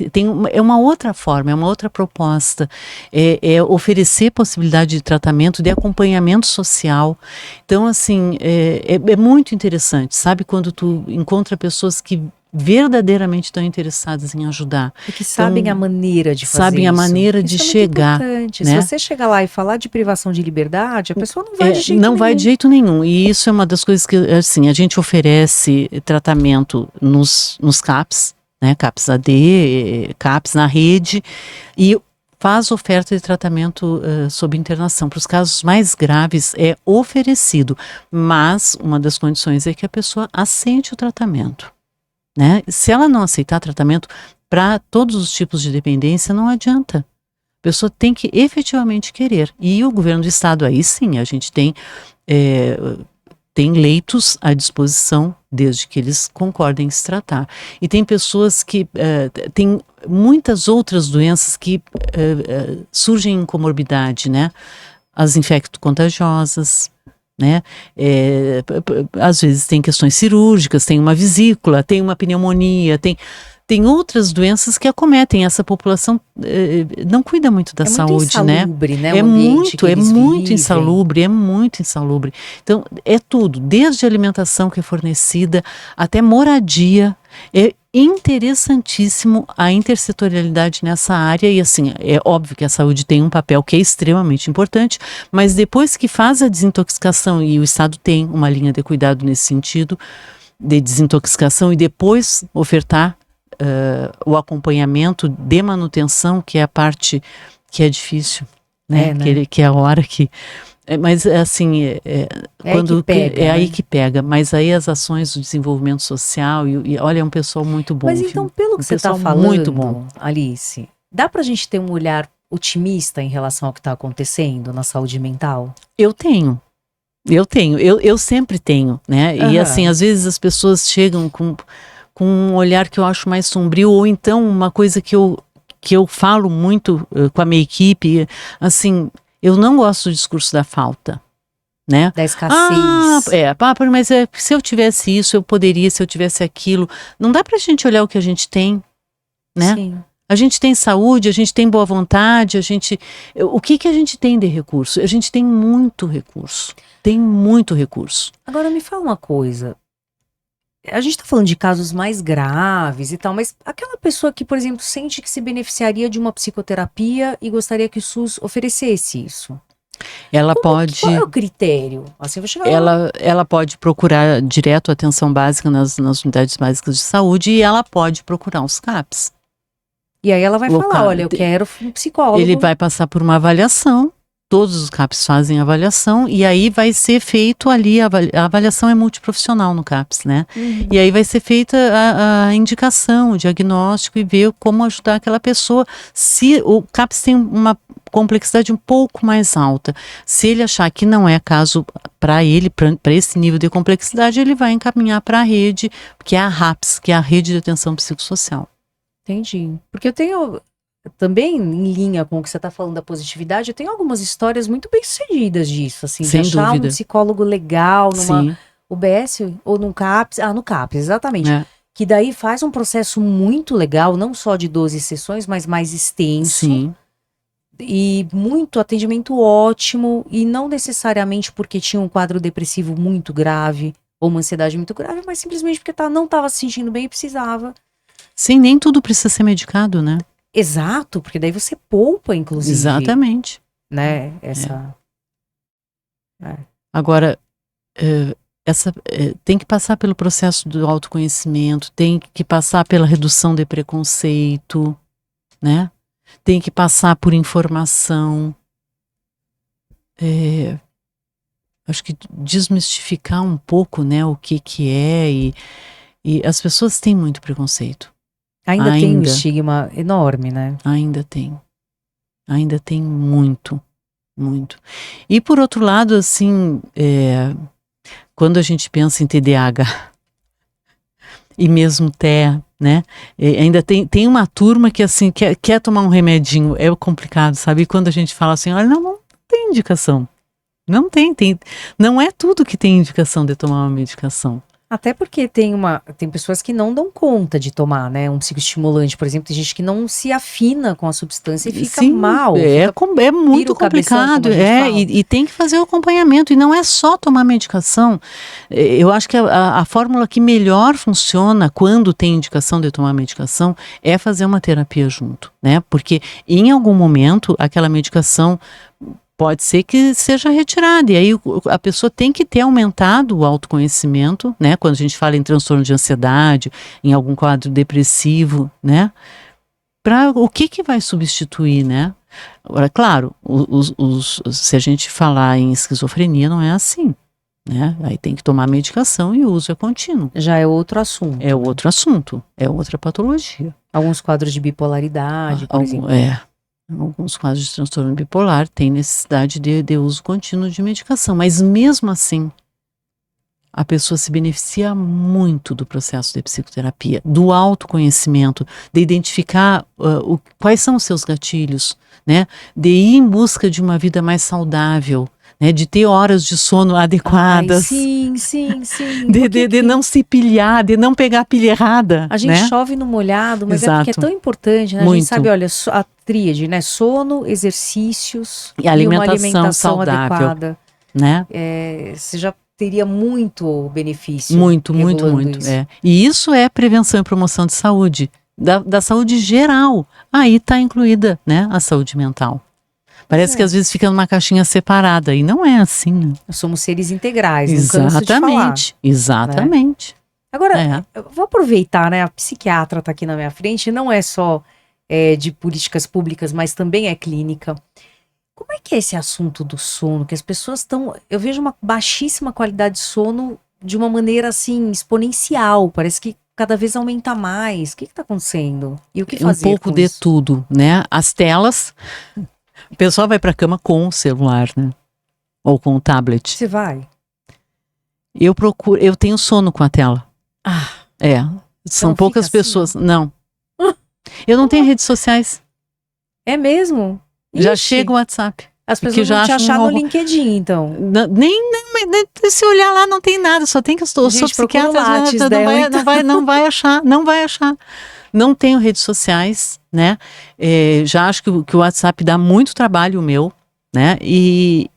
é uma outra forma, é uma outra proposta, é oferecer possibilidade de tratamento, de acompanhamento social. Então, assim, é muito interessante, sabe? Quando tu encontra pessoas que verdadeiramente estão interessadas em ajudar. E que sabem a maneira de fazer Sabem a isso. maneira de Isso é muito chegar, importante. né? Se você chegar lá e falar de privação de liberdade, a pessoa não vai de jeito Não nenhum. vai de jeito nenhum. E isso é uma das coisas que, assim, a gente oferece tratamento nos CAPs, né? CAPs AD, CAPs na rede, e faz oferta de tratamento sob internação. Para os casos mais graves é oferecido, mas uma das condições é que a pessoa aceite o tratamento, né? Se ela não aceitar tratamento para todos os tipos de dependência, não adianta. A pessoa tem que efetivamente querer. E o governo do estado, aí sim, a gente tem leitos à disposição, desde que eles concordem em se tratar. E tem pessoas que têm muitas outras doenças que surgem em comorbidade, né? As infecto-contagiosas, né? Às vezes tem questões cirúrgicas, tem uma vesícula, tem uma pneumonia, tem outras doenças que acometem. Essa população não cuida muito da saúde, né? É muito insalubre. Então, é tudo, desde alimentação que é fornecida até moradia. É interessantíssimo a intersetorialidade nessa área e, assim, é óbvio que a saúde tem um papel que é extremamente importante, mas depois que faz a desintoxicação, e o Estado tem uma linha de cuidado nesse sentido, de desintoxicação, e depois ofertar o acompanhamento de manutenção, que é a parte que é difícil, né? Que é a hora que... mas assim, quando é aí que pega, mas aí as ações do desenvolvimento social, e olha, é um pessoal muito bom. Mas então, pelo que você está falando, muito bom. Alice, dá pra gente ter um olhar otimista em relação ao que está acontecendo na saúde mental? Eu sempre tenho, né? E assim, às vezes as pessoas chegam com um olhar que eu acho mais sombrio, ou então uma coisa que eu falo muito com a minha equipe, assim, eu não gosto do discurso da falta, né? Da escassez. Mas se eu tivesse isso, eu poderia, se eu tivesse aquilo. Não dá pra gente olhar o que a gente tem, né? Sim. A gente tem saúde, a gente tem boa vontade, o que a gente tem de recurso? A gente tem muito recurso. Agora me fala uma coisa. A gente tá falando de casos mais graves e tal, mas aquela pessoa que, por exemplo, sente que se beneficiaria de uma psicoterapia e gostaria que o SUS oferecesse isso. Qual é o critério? Assim, eu vou chegar ela pode procurar direto a atenção básica nas unidades básicas de saúde, e ela pode procurar os CAPs. E aí ela vai falar, olha, eu quero um psicólogo. Ele vai passar por uma avaliação. Todos os CAPs fazem avaliação, e aí vai ser feito ali, a avaliação é multiprofissional no CAPs, né? Uhum. E aí vai ser feita a indicação, o diagnóstico, e ver como ajudar aquela pessoa. Se o CAPs tem uma complexidade um pouco mais alta, se ele achar que não é caso para ele, para esse nível de complexidade, ele vai encaminhar para a rede, que é a RAPS, que é a Rede de Atenção Psicossocial. Entendi. Porque eu tenho... Também em linha com o que você está falando da positividade, eu tenho algumas histórias muito bem sucedidas disso, assim, sem de achar dúvida. Um psicólogo legal numa Sim. UBS ou num CAPS, no CAPS, exatamente, que daí faz um processo muito legal, não só de 12 sessões, mas mais extenso. Sim. E muito atendimento ótimo, e não necessariamente porque tinha um quadro depressivo muito grave, ou uma ansiedade muito grave, mas simplesmente porque não estava se sentindo bem e precisava. Sim, nem tudo precisa ser medicado, né? Exato, porque daí você poupa, inclusive. Exatamente. Né? Agora, tem que passar pelo processo do autoconhecimento, tem que passar pela redução de preconceito, né? Tem que passar por informação. Acho que desmistificar um pouco, né, o que é, e as pessoas têm muito preconceito. Ainda tem um estigma enorme, né? Ainda tem muito. E por outro lado, assim, quando a gente pensa em TDAH e mesmo TEA, né? Ainda tem uma turma que, assim, quer tomar um remedinho, é complicado, sabe? E quando a gente fala assim, olha, não tem indicação. Não tem, não é tudo que tem indicação de tomar uma medicação. Até porque tem pessoas que não dão conta de tomar, né? Um psicoestimulante, por exemplo, tem gente que não se afina com a substância e fica Sim, mal. é muito pira o cabeção, complicado, como a gente fala. e tem que fazer o acompanhamento, e não é só tomar medicação. Eu acho que a fórmula que melhor funciona quando tem indicação de tomar medicação é fazer uma terapia junto, né? Porque em algum momento aquela medicação pode ser que seja retirada, e aí a pessoa tem que ter aumentado o autoconhecimento, né? Quando a gente fala em transtorno de ansiedade, em algum quadro depressivo, né? Para o que vai substituir, né? Agora, claro, se a gente falar em esquizofrenia, não é assim, né? Aí tem que tomar medicação e o uso é contínuo. Já é outro assunto. É outro assunto, é outra patologia. Alguns quadros de bipolaridade, por exemplo. Alguns quadros de transtorno bipolar têm necessidade de uso contínuo de medicação, mas mesmo assim, a pessoa se beneficia muito do processo de psicoterapia, do autoconhecimento, de identificar quais são os seus gatilhos, né? De ir em busca de uma vida mais saudável, né? De ter horas de sono adequadas. Sim. De não se pilhar, de não pegar a pilha errada. A gente né? chove no molhado, mas Exato. é porque é tão importante, né? A Muito. gente sabe, olha, a tríade, né? Sono, exercícios e alimentação, uma alimentação saudável, adequada. Né? Você já teria muito benefício. Muito. Isso. E isso é prevenção e promoção de saúde, da saúde geral. Aí está incluída, né, a saúde mental. Parece que às vezes fica numa caixinha separada, e não é assim, né? Nós somos seres integrais, não canso de falar. Exatamente. Né? Agora, eu vou aproveitar, né? A psiquiatra está aqui na minha frente, não é só de políticas públicas, mas também é clínica. Como é que é esse assunto do sono? Que as pessoas estão... Eu vejo uma baixíssima qualidade de sono de uma maneira, assim, exponencial. Parece que cada vez aumenta mais. O que está acontecendo? E o que fazer Um pouco com de isso? tudo, né? As telas... O pessoal vai para a cama com o celular, né? Ou com o tablet. Você vai? Eu tenho sono com a tela. São Então poucas pessoas. Assim? Não. Eu não tenho redes sociais. É mesmo? Já chega o WhatsApp. As pessoas vão te achar no LinkedIn, então. Nem se olhar lá não tem nada, só tem que eu sou psiquiatra, não vai achar. Não tenho redes sociais, né? Já acho que o WhatsApp dá muito trabalho meu, né? E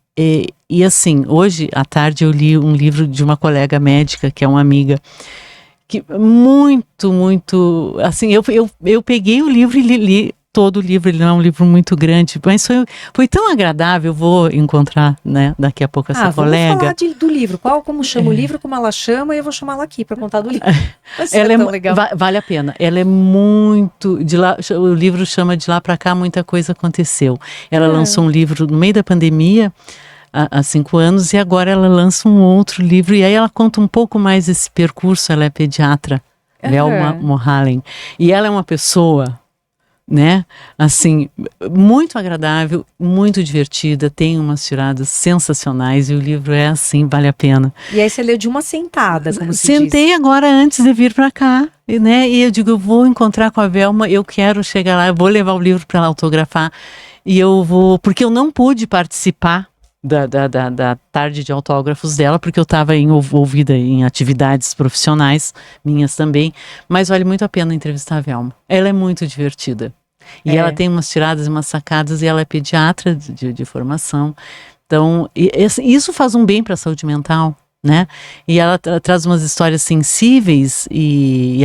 assim, hoje à tarde eu li um livro de uma colega médica, que é uma amiga, que muito, assim, eu peguei o livro e li todo o livro. Ele não é um livro muito grande, mas foi tão agradável. Eu vou encontrar, né, daqui a pouco essa colega. Vamos falar do livro. Como chama o livro, como ela chama, e eu vou chamar ela aqui para contar do livro. Ela tão legal. Vale a pena. Ela é muito de lá. O livro chama De Lá para Cá Muita Coisa Aconteceu. Ela lançou um livro no meio da pandemia, há 5 anos, e agora ela lança um outro livro, e aí ela conta um pouco mais esse percurso. Ela é pediatra, Velma Mohallen, e ela é uma pessoa, né, assim, muito agradável, muito divertida, tem umas tiradas sensacionais, e o livro é assim, vale a pena. E aí você leu de uma sentada, como se Sentei diz. Agora antes de vir para cá, né, e eu digo, eu vou encontrar com a Velma, eu quero chegar lá, eu vou levar o livro para ela autografar, e eu vou, porque eu não pude participar da tarde de autógrafos dela, porque eu estava envolvida em atividades profissionais minhas também, mas vale muito a pena entrevistar a Velma. Ela é muito divertida. E ela tem umas tiradas e umas sacadas, e ela é pediatra de formação. Então, isso faz um bem para a saúde mental, né? E ela traz umas histórias sensíveis, e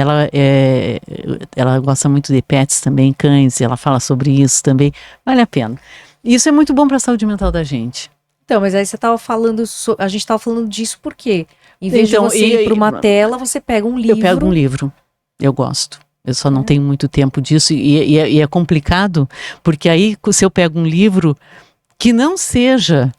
ela gosta muito de pets também, cães, e ela fala sobre isso também. Vale a pena. E isso é muito bom para a saúde mental da gente. Então, mas aí você estava falando, a gente estava falando disso por quê? Em vez de você ir para uma tela, você pega um livro. Eu pego um livro, eu gosto. Eu só não tenho muito tempo disso, e é complicado, porque aí se eu pego um livro que não seja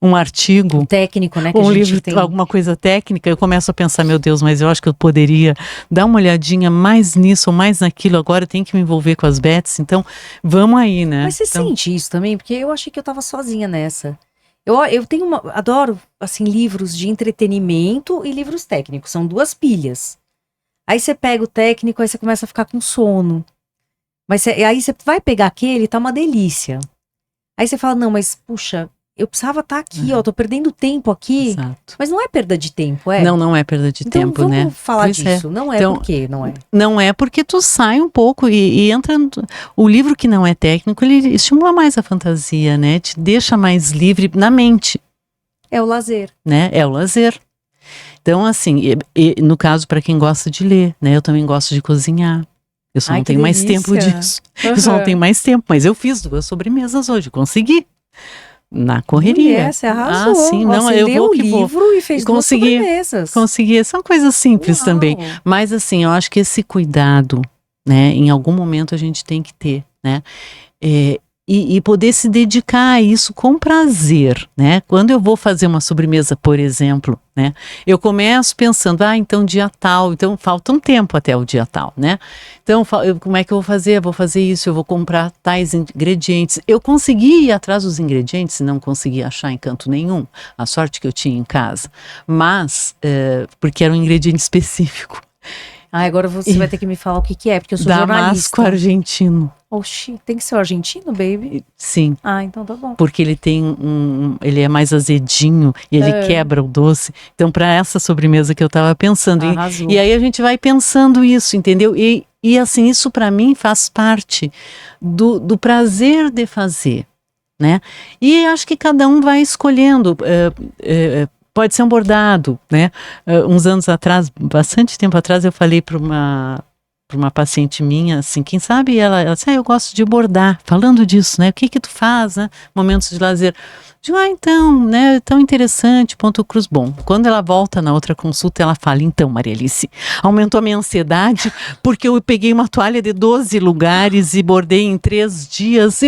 um artigo técnico, né, que um livro, alguma coisa técnica, eu começo a pensar, meu Deus, mas eu acho que eu poderia dar uma olhadinha mais nisso ou mais naquilo, agora eu tenho que me envolver com as bets, então vamos aí, né? Mas você sente isso também? Porque eu achei que eu estava sozinha nessa. Eu tenho adoro, assim, livros de entretenimento e livros técnicos, são 2 pilhas. Aí você pega o técnico, aí você começa a ficar com sono. Mas aí você vai pegar aquele, tá uma delícia. Aí você fala, não, mas puxa, eu precisava estar aqui, ó, tô perdendo tempo aqui. Exato. Mas não é perda de tempo, é? Não é perda de então, tempo, né? Vamos falar Pois disso. Não é Então, por quê, não é? Não é porque tu sai um pouco e entra. O livro que não é técnico, ele estimula mais a fantasia, né? Te deixa mais livre na mente. É o lazer. Né? É o lazer. Então, assim, no caso, para quem gosta de ler, né? Eu também gosto de cozinhar. Eu só não tenho mais tempo disso. Uhum. Eu só não tenho mais tempo, mas eu fiz 2 sobremesas hoje, consegui. Na correria. Você arrasou. Sim, não, você eu leu vou o que livro vou. e fez 2 sobremesas. Consegui. São coisas simples Uau. também. Mas assim, eu acho que esse cuidado, né, em algum momento a gente tem que ter, né? E poder se dedicar a isso com prazer, né? Quando eu vou fazer uma sobremesa, por exemplo, né? Eu começo pensando, então dia tal, então falta um tempo até o dia tal, né? Então, como é que eu vou fazer? Eu vou fazer isso, eu vou comprar tais ingredientes. Eu consegui ir atrás dos ingredientes e não consegui achar em canto nenhum. A sorte que eu tinha em casa. Mas, porque era um ingrediente específico. Agora você vai ter que me falar o que é, porque eu sou Damasco jornalista. argentino. Oxi, tem que ser o argentino, baby? Sim. Então tá bom. Porque ele tem ele é mais azedinho e ele quebra o doce. Então, para essa sobremesa que eu estava pensando. E aí a gente vai pensando isso, entendeu? E assim, isso para mim faz parte do prazer de fazer, né? E acho que cada um vai escolhendo. Pode ser um bordado, né? Uns anos atrás, bastante tempo atrás, eu falei para uma paciente minha, assim, quem sabe ela disse, eu gosto de bordar, falando disso, né, o que tu faz, né, momentos de lazer. Digo, então, né, tão interessante, ponto cruz. Bom, quando ela volta na outra consulta, ela fala, então, Maria Alice, aumentou a minha ansiedade, porque eu peguei uma toalha de 12 lugares e bordei em 3 dias,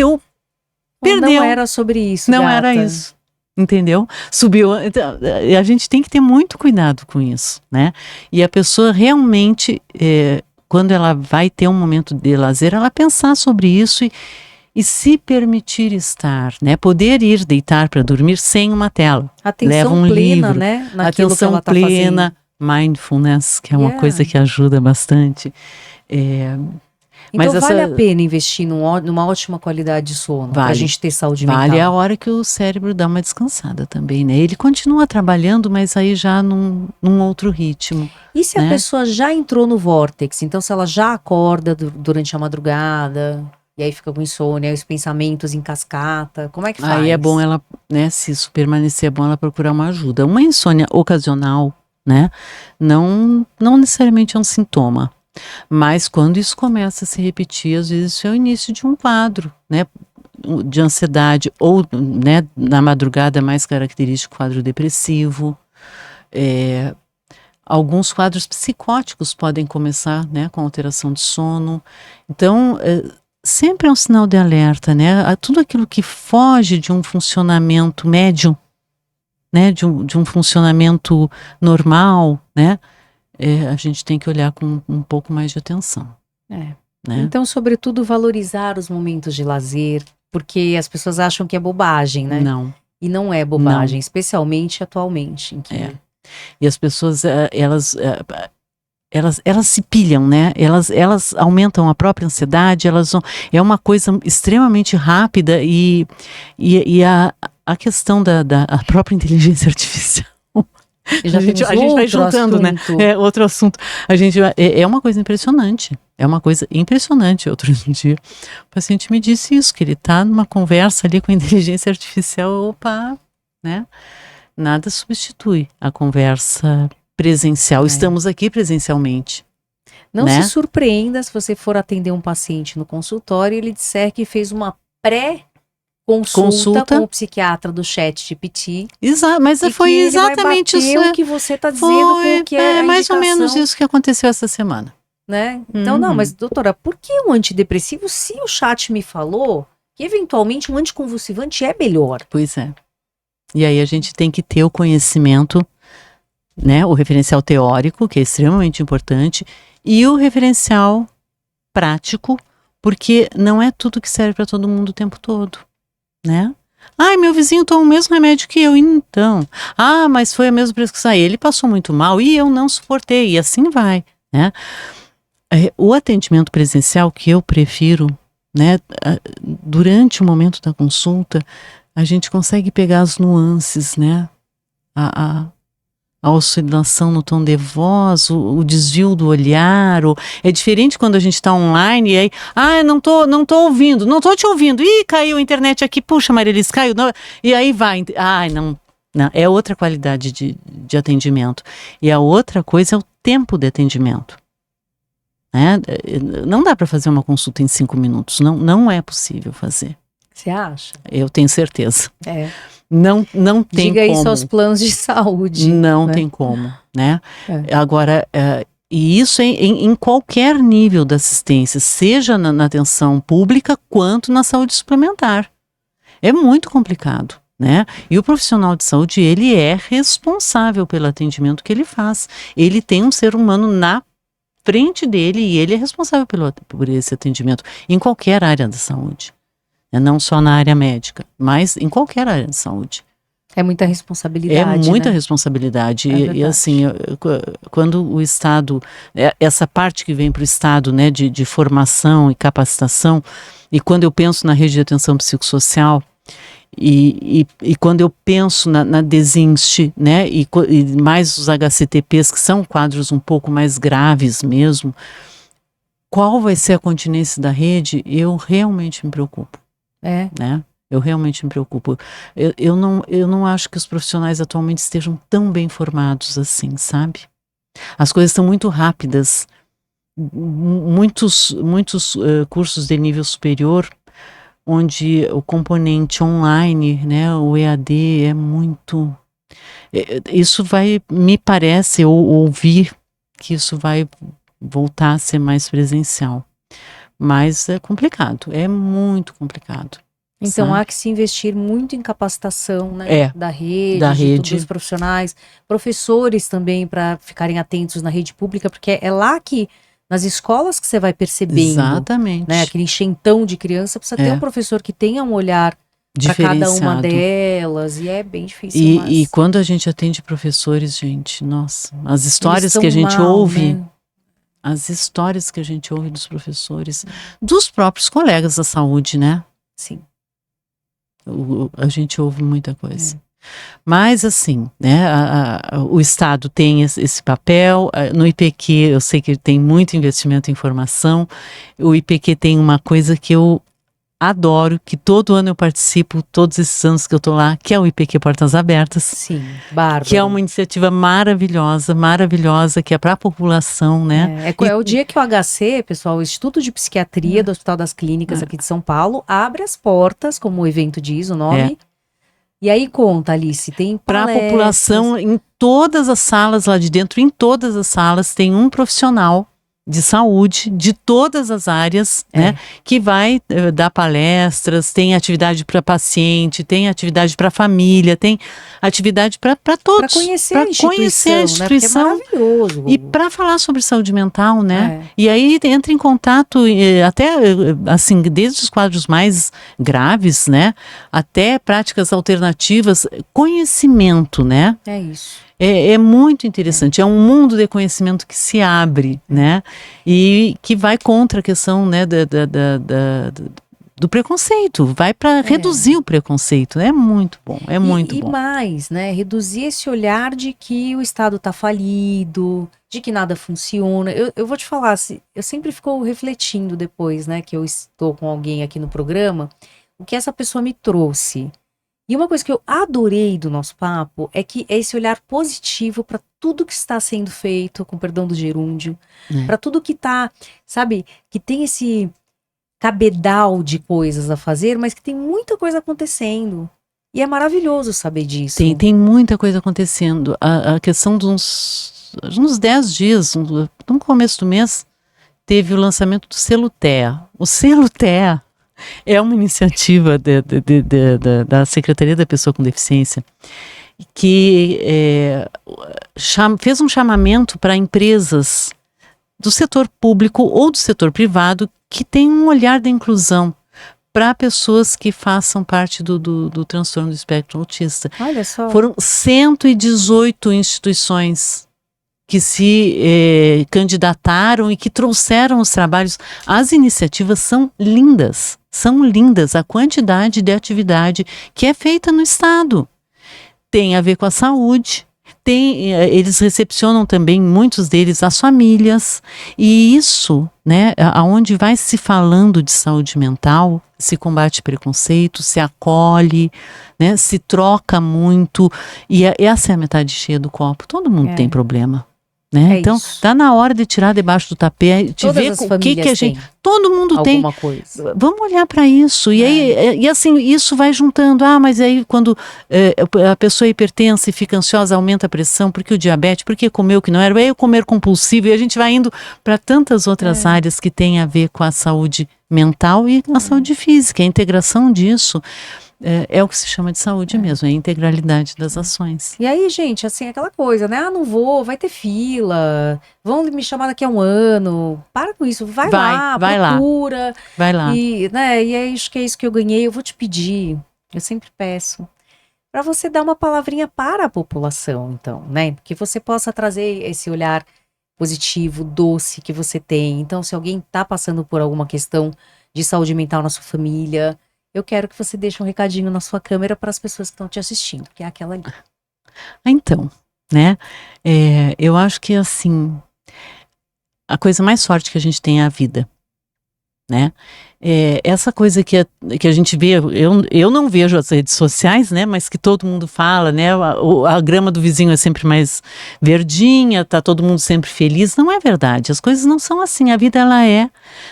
perdeu. Não era sobre isso, Não gata. era isso. Entendeu? Subiu. Então, a gente tem que ter muito cuidado com isso, né? E a pessoa realmente, quando ela vai ter um momento de lazer, ela pensar sobre isso e se permitir estar, né? Poder ir deitar para dormir sem uma tela. Atenção leva um plena, livro, né? Naquilo atenção que ela tá plena, fazendo. mindfulness, que é uma coisa que ajuda bastante. Então vale a pena investir numa ótima qualidade de sono, para a gente ter saúde mental. Vale a hora que o cérebro dá uma descansada também, né? Ele continua trabalhando, mas aí já num outro ritmo. E se a pessoa já entrou no vórtex? Então se ela já acorda durante a madrugada, e aí fica com insônia, aí os pensamentos em cascata, como é que faz? Aí é bom ela, né, se isso permanecer, é bom ela procurar uma ajuda. Uma insônia ocasional, né, não necessariamente é um sintoma. Mas quando isso começa a se repetir, às vezes isso é o início de um quadro, né, de ansiedade, ou, né, na madrugada é mais característico quadro depressivo. Alguns quadros psicóticos podem começar, né, com alteração de sono. Então, sempre é um sinal de alerta, né, tudo aquilo que foge de um funcionamento médio, né, de um funcionamento normal, né, a gente tem que olhar com um pouco mais de atenção. Né? Então, sobretudo, valorizar os momentos de lazer, porque as pessoas acham que é bobagem, né? Não. E não é bobagem, especialmente atualmente. Em que... E as pessoas, elas se pilham, né? Elas aumentam a própria ansiedade, é uma coisa extremamente rápida e a questão da própria inteligência artificial. A gente vai juntando, assunto, né? Outro assunto. É uma coisa impressionante. É uma coisa impressionante. Outro dia, o paciente me disse isso, que ele está numa conversa ali com a inteligência artificial, né? Nada substitui a conversa presencial. Estamos aqui presencialmente. Não se surpreenda se você for atender um paciente no consultório e ele disser que fez uma consulta com o psiquiatra do ChatGPT. Exato, mas foi exatamente isso. O que você está dizendo com o que é mais ou menos isso que aconteceu essa semana. Né? Então, não, mas doutora, por que um antidepressivo se o chat me falou que eventualmente um anticonvulsivante é melhor? Pois é. E aí a gente tem que ter o conhecimento, né, o referencial teórico, que é extremamente importante, e o referencial prático, porque não é tudo que serve para todo mundo o tempo todo. Né? Meu vizinho toma o mesmo remédio que eu, então. Mas foi a mesma prescrição. Ele passou muito mal e eu não suportei, e assim vai, né? O atendimento presencial que eu prefiro, né, durante o momento da consulta, a gente consegue pegar as nuances, né? A oscilação no tom de voz, o desvio do olhar. É diferente quando a gente está online e aí, não tô ouvindo, não tô te ouvindo. Ih, caiu a internet aqui, puxa, Marilis, caiu. Não. E aí vai, não, é outra qualidade de atendimento. E a outra coisa é o tempo de atendimento. Né? Não dá para fazer uma consulta em 5 minutos, não é possível fazer. Você acha? Eu tenho certeza. Não tem Diga como. isso aos planos de saúde. Não né? tem como, né? Agora, e isso em qualquer nível da assistência, seja na atenção pública quanto na saúde suplementar. É muito complicado, né? E o profissional de saúde, ele é responsável pelo atendimento que ele faz. Ele tem um ser humano na frente dele e ele é responsável por esse atendimento em qualquer área da saúde. Não só na área médica, mas em qualquer área de saúde. É muita responsabilidade. É muita né? responsabilidade. E assim, quando o Estado, essa parte que vem para o Estado, né, de formação e capacitação, e quando eu penso na rede de atenção psicossocial, e quando eu penso na DESINST, né, e mais os HCTPs, que são quadros um pouco mais graves mesmo, qual vai ser a continência da rede, eu realmente me preocupo. Né? Eu realmente me preocupo. Eu não acho que os profissionais atualmente estejam tão bem formados assim, sabe? As coisas estão muito rápidas. Muitos cursos de nível superior, onde o componente online, né, o EAD é muito... Isso vai, me parece, ouvir que isso vai voltar a ser mais presencial. Mas é complicado, é muito complicado. Então sabe? há que se investir muito em capacitação, né? Da rede, dos profissionais, professores também para ficarem atentos na rede pública, porque é lá que, nas escolas que você vai percebendo. Exatamente. Né? Aquele enxentão de criança, precisa ter um professor que tenha um olhar para cada uma delas, e é bem difícil. E quando a gente atende professores, gente, nossa, as histórias que a gente ouve... Né? As histórias que a gente ouve dos professores, dos próprios colegas da saúde, né? Sim. A gente ouve muita coisa. Mas assim, né? O Estado tem esse papel. No IPQ, eu sei que tem muito investimento em formação. O IPQ tem uma coisa que eu adoro, que todo ano eu participo, todos esses anos que eu tô lá, que é o IPQ Portas Abertas. Sim, bárbaro. Que é uma iniciativa maravilhosa, que é para a população, né? É o dia que o HC, pessoal, o Instituto de Psiquiatria do Hospital das Clínicas aqui de São Paulo, abre as portas, como o evento diz, o nome. E aí conta, Alice, tem palestras. Para a população, em todas as salas lá de dentro, em todas as salas, tem um profissional de saúde, de todas as áreas, né, que vai dar palestras, tem atividade para paciente, tem atividade para família, tem atividade para todos. Para conhecer a instituição. Né? É maravilhoso. E para falar sobre saúde mental, né? E aí entra em contato, até assim, desde os quadros mais graves, né, até práticas alternativas, conhecimento, né? É isso. É muito interessante, é um mundo de conhecimento que se abre, né, e que vai contra a questão, né, do preconceito, vai para reduzir o preconceito, é muito bom, bom. E mais, né, reduzir esse olhar de que o Estado está falido, de que nada funciona. Eu vou te falar, eu sempre fico refletindo depois, né, que eu estou com alguém aqui no programa, o que essa pessoa me trouxe. E uma coisa que eu adorei do nosso papo é que é esse olhar positivo para tudo que está sendo feito, com perdão do gerúndio, para tudo que está, sabe, que tem esse cabedal de coisas a fazer, mas que tem muita coisa acontecendo. E é maravilhoso saber disso. Tem muita coisa acontecendo. A questão de uns 10 dias, no começo do mês, teve o lançamento do Selo TEA. O Selo TEA é uma iniciativa da Secretaria da Pessoa com Deficiência que fez um chamamento para empresas do setor público ou do setor privado que tem um olhar da inclusão para pessoas que façam parte do transtorno do espectro autista. Olha só. Foram 118 instituições que se candidataram e que trouxeram os trabalhos. As iniciativas são lindas, a quantidade de atividade que é feita no Estado. Tem a ver com a saúde, eles recepcionam também, muitos deles, as famílias, e isso, né, aonde vai se falando de saúde mental, se combate preconceito, se acolhe, né, se troca muito, e essa é a metade cheia do copo. Todo mundo tem problema. Né? Então, tá na hora de tirar debaixo do tapete, ver o que a gente. Todo mundo tem. Coisa. Vamos olhar para isso. E aí, assim, isso vai juntando. Mas aí quando a pessoa é hipertensa e fica ansiosa, aumenta a pressão, porque o diabetes, porque comeu que não era, aí o comer compulsivo, e a gente vai indo para tantas outras áreas que têm a ver com a saúde mental e a saúde física, a integração disso. É o que se chama de saúde mesmo, é a integralidade das ações. E aí, gente, assim, aquela coisa, né? Não vou, vai ter fila, vão me chamar daqui a um ano. Para com isso, vai lá, procura. Vai lá. E, né, e acho que é isso que eu ganhei. Eu vou te pedir, eu sempre peço, para você dar uma palavrinha para a população, então, né? Que você possa trazer esse olhar positivo, doce que você tem. Então, se alguém está passando por alguma questão de saúde mental na sua família, eu quero que você deixe um recadinho na sua câmera para as pessoas que estão te assistindo, que é aquela ali. Então, né, eu acho que, assim, a coisa mais forte que a gente tem é a vida, né? Essa coisa que a gente vê, eu não vejo as redes sociais, né, mas que todo mundo fala, né, a grama do vizinho é sempre mais verdinha, tá todo mundo sempre feliz. Não é verdade, as coisas não são assim, a vida ela é,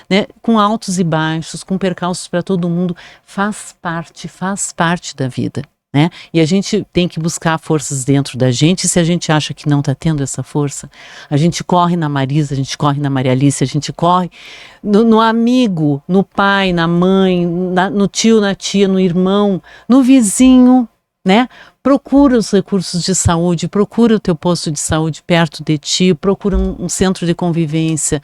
né, com altos e baixos, com percalços para todo mundo, faz parte da vida. Né? E a gente tem que buscar forças dentro da gente. Se a gente acha que não está tendo essa força, a gente corre na Marisa, a gente corre na Maria Alice, a gente corre no amigo, no pai, na mãe, no tio, na tia, no irmão, no vizinho, né? Procura os recursos de saúde, procura o teu posto de saúde perto de ti, procura um centro de convivência.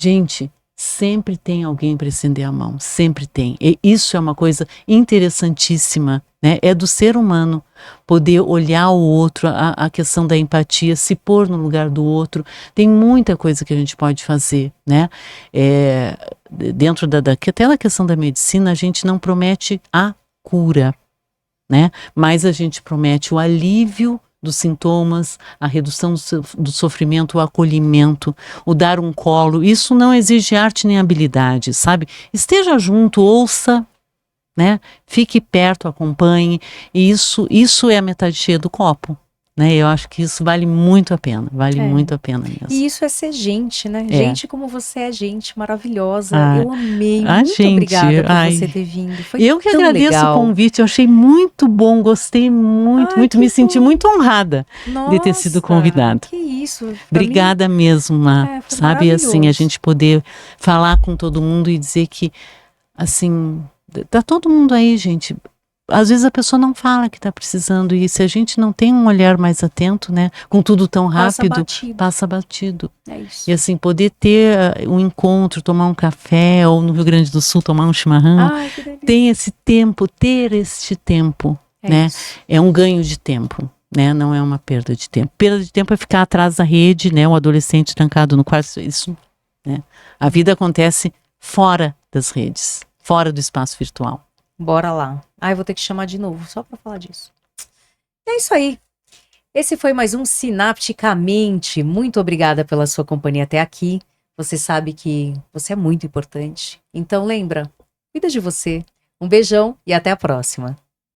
Gente, sempre tem alguém para estender a mão, sempre tem. E isso é uma coisa interessantíssima, né? É do ser humano poder olhar o outro, a questão da empatia, se pôr no lugar do outro. Tem muita coisa que a gente pode fazer, né? Dentro até na questão da medicina, a gente não promete a cura, né? Mas a gente promete o alívio dos sintomas, a redução do sofrimento, o acolhimento, o dar um colo. Isso não exige arte nem habilidade, sabe? Esteja junto, ouça, né? Fique perto, acompanhe. E isso é a metade cheia do copo, né? Eu acho que isso vale muito a pena, muito a pena mesmo. E isso é ser gente, né? Gente como você é, gente maravilhosa. Eu amei, muito obrigada por você ter vindo. Foi eu que agradeço legal. O convite, eu achei muito bom, gostei muito, me senti muito honrada de ter sido convidada. Que isso. Obrigada mesmo, sabe? Assim, a gente poder falar com todo mundo e dizer que, assim, tá todo mundo aí, gente. Às vezes a pessoa não fala que está precisando, e se a gente não tem um olhar mais atento, né, com tudo tão rápido, passa batido. É isso. E assim, poder ter um encontro, tomar um café, ou no Rio Grande do Sul tomar um chimarrão, tem esse tempo, ter este tempo, né, é um ganho de tempo, né, não é uma perda de tempo. Perda de tempo é ficar atrás da rede, né, o adolescente trancado no quarto, isso, né, a vida acontece fora das redes, fora do espaço virtual. Bora lá. Eu vou ter que chamar de novo, só para falar disso. É isso aí. Esse foi mais um Sinapticamente. Muito obrigada pela sua companhia até aqui. Você sabe que você é muito importante. Então lembra, cuida de você. Um beijão e até a próxima.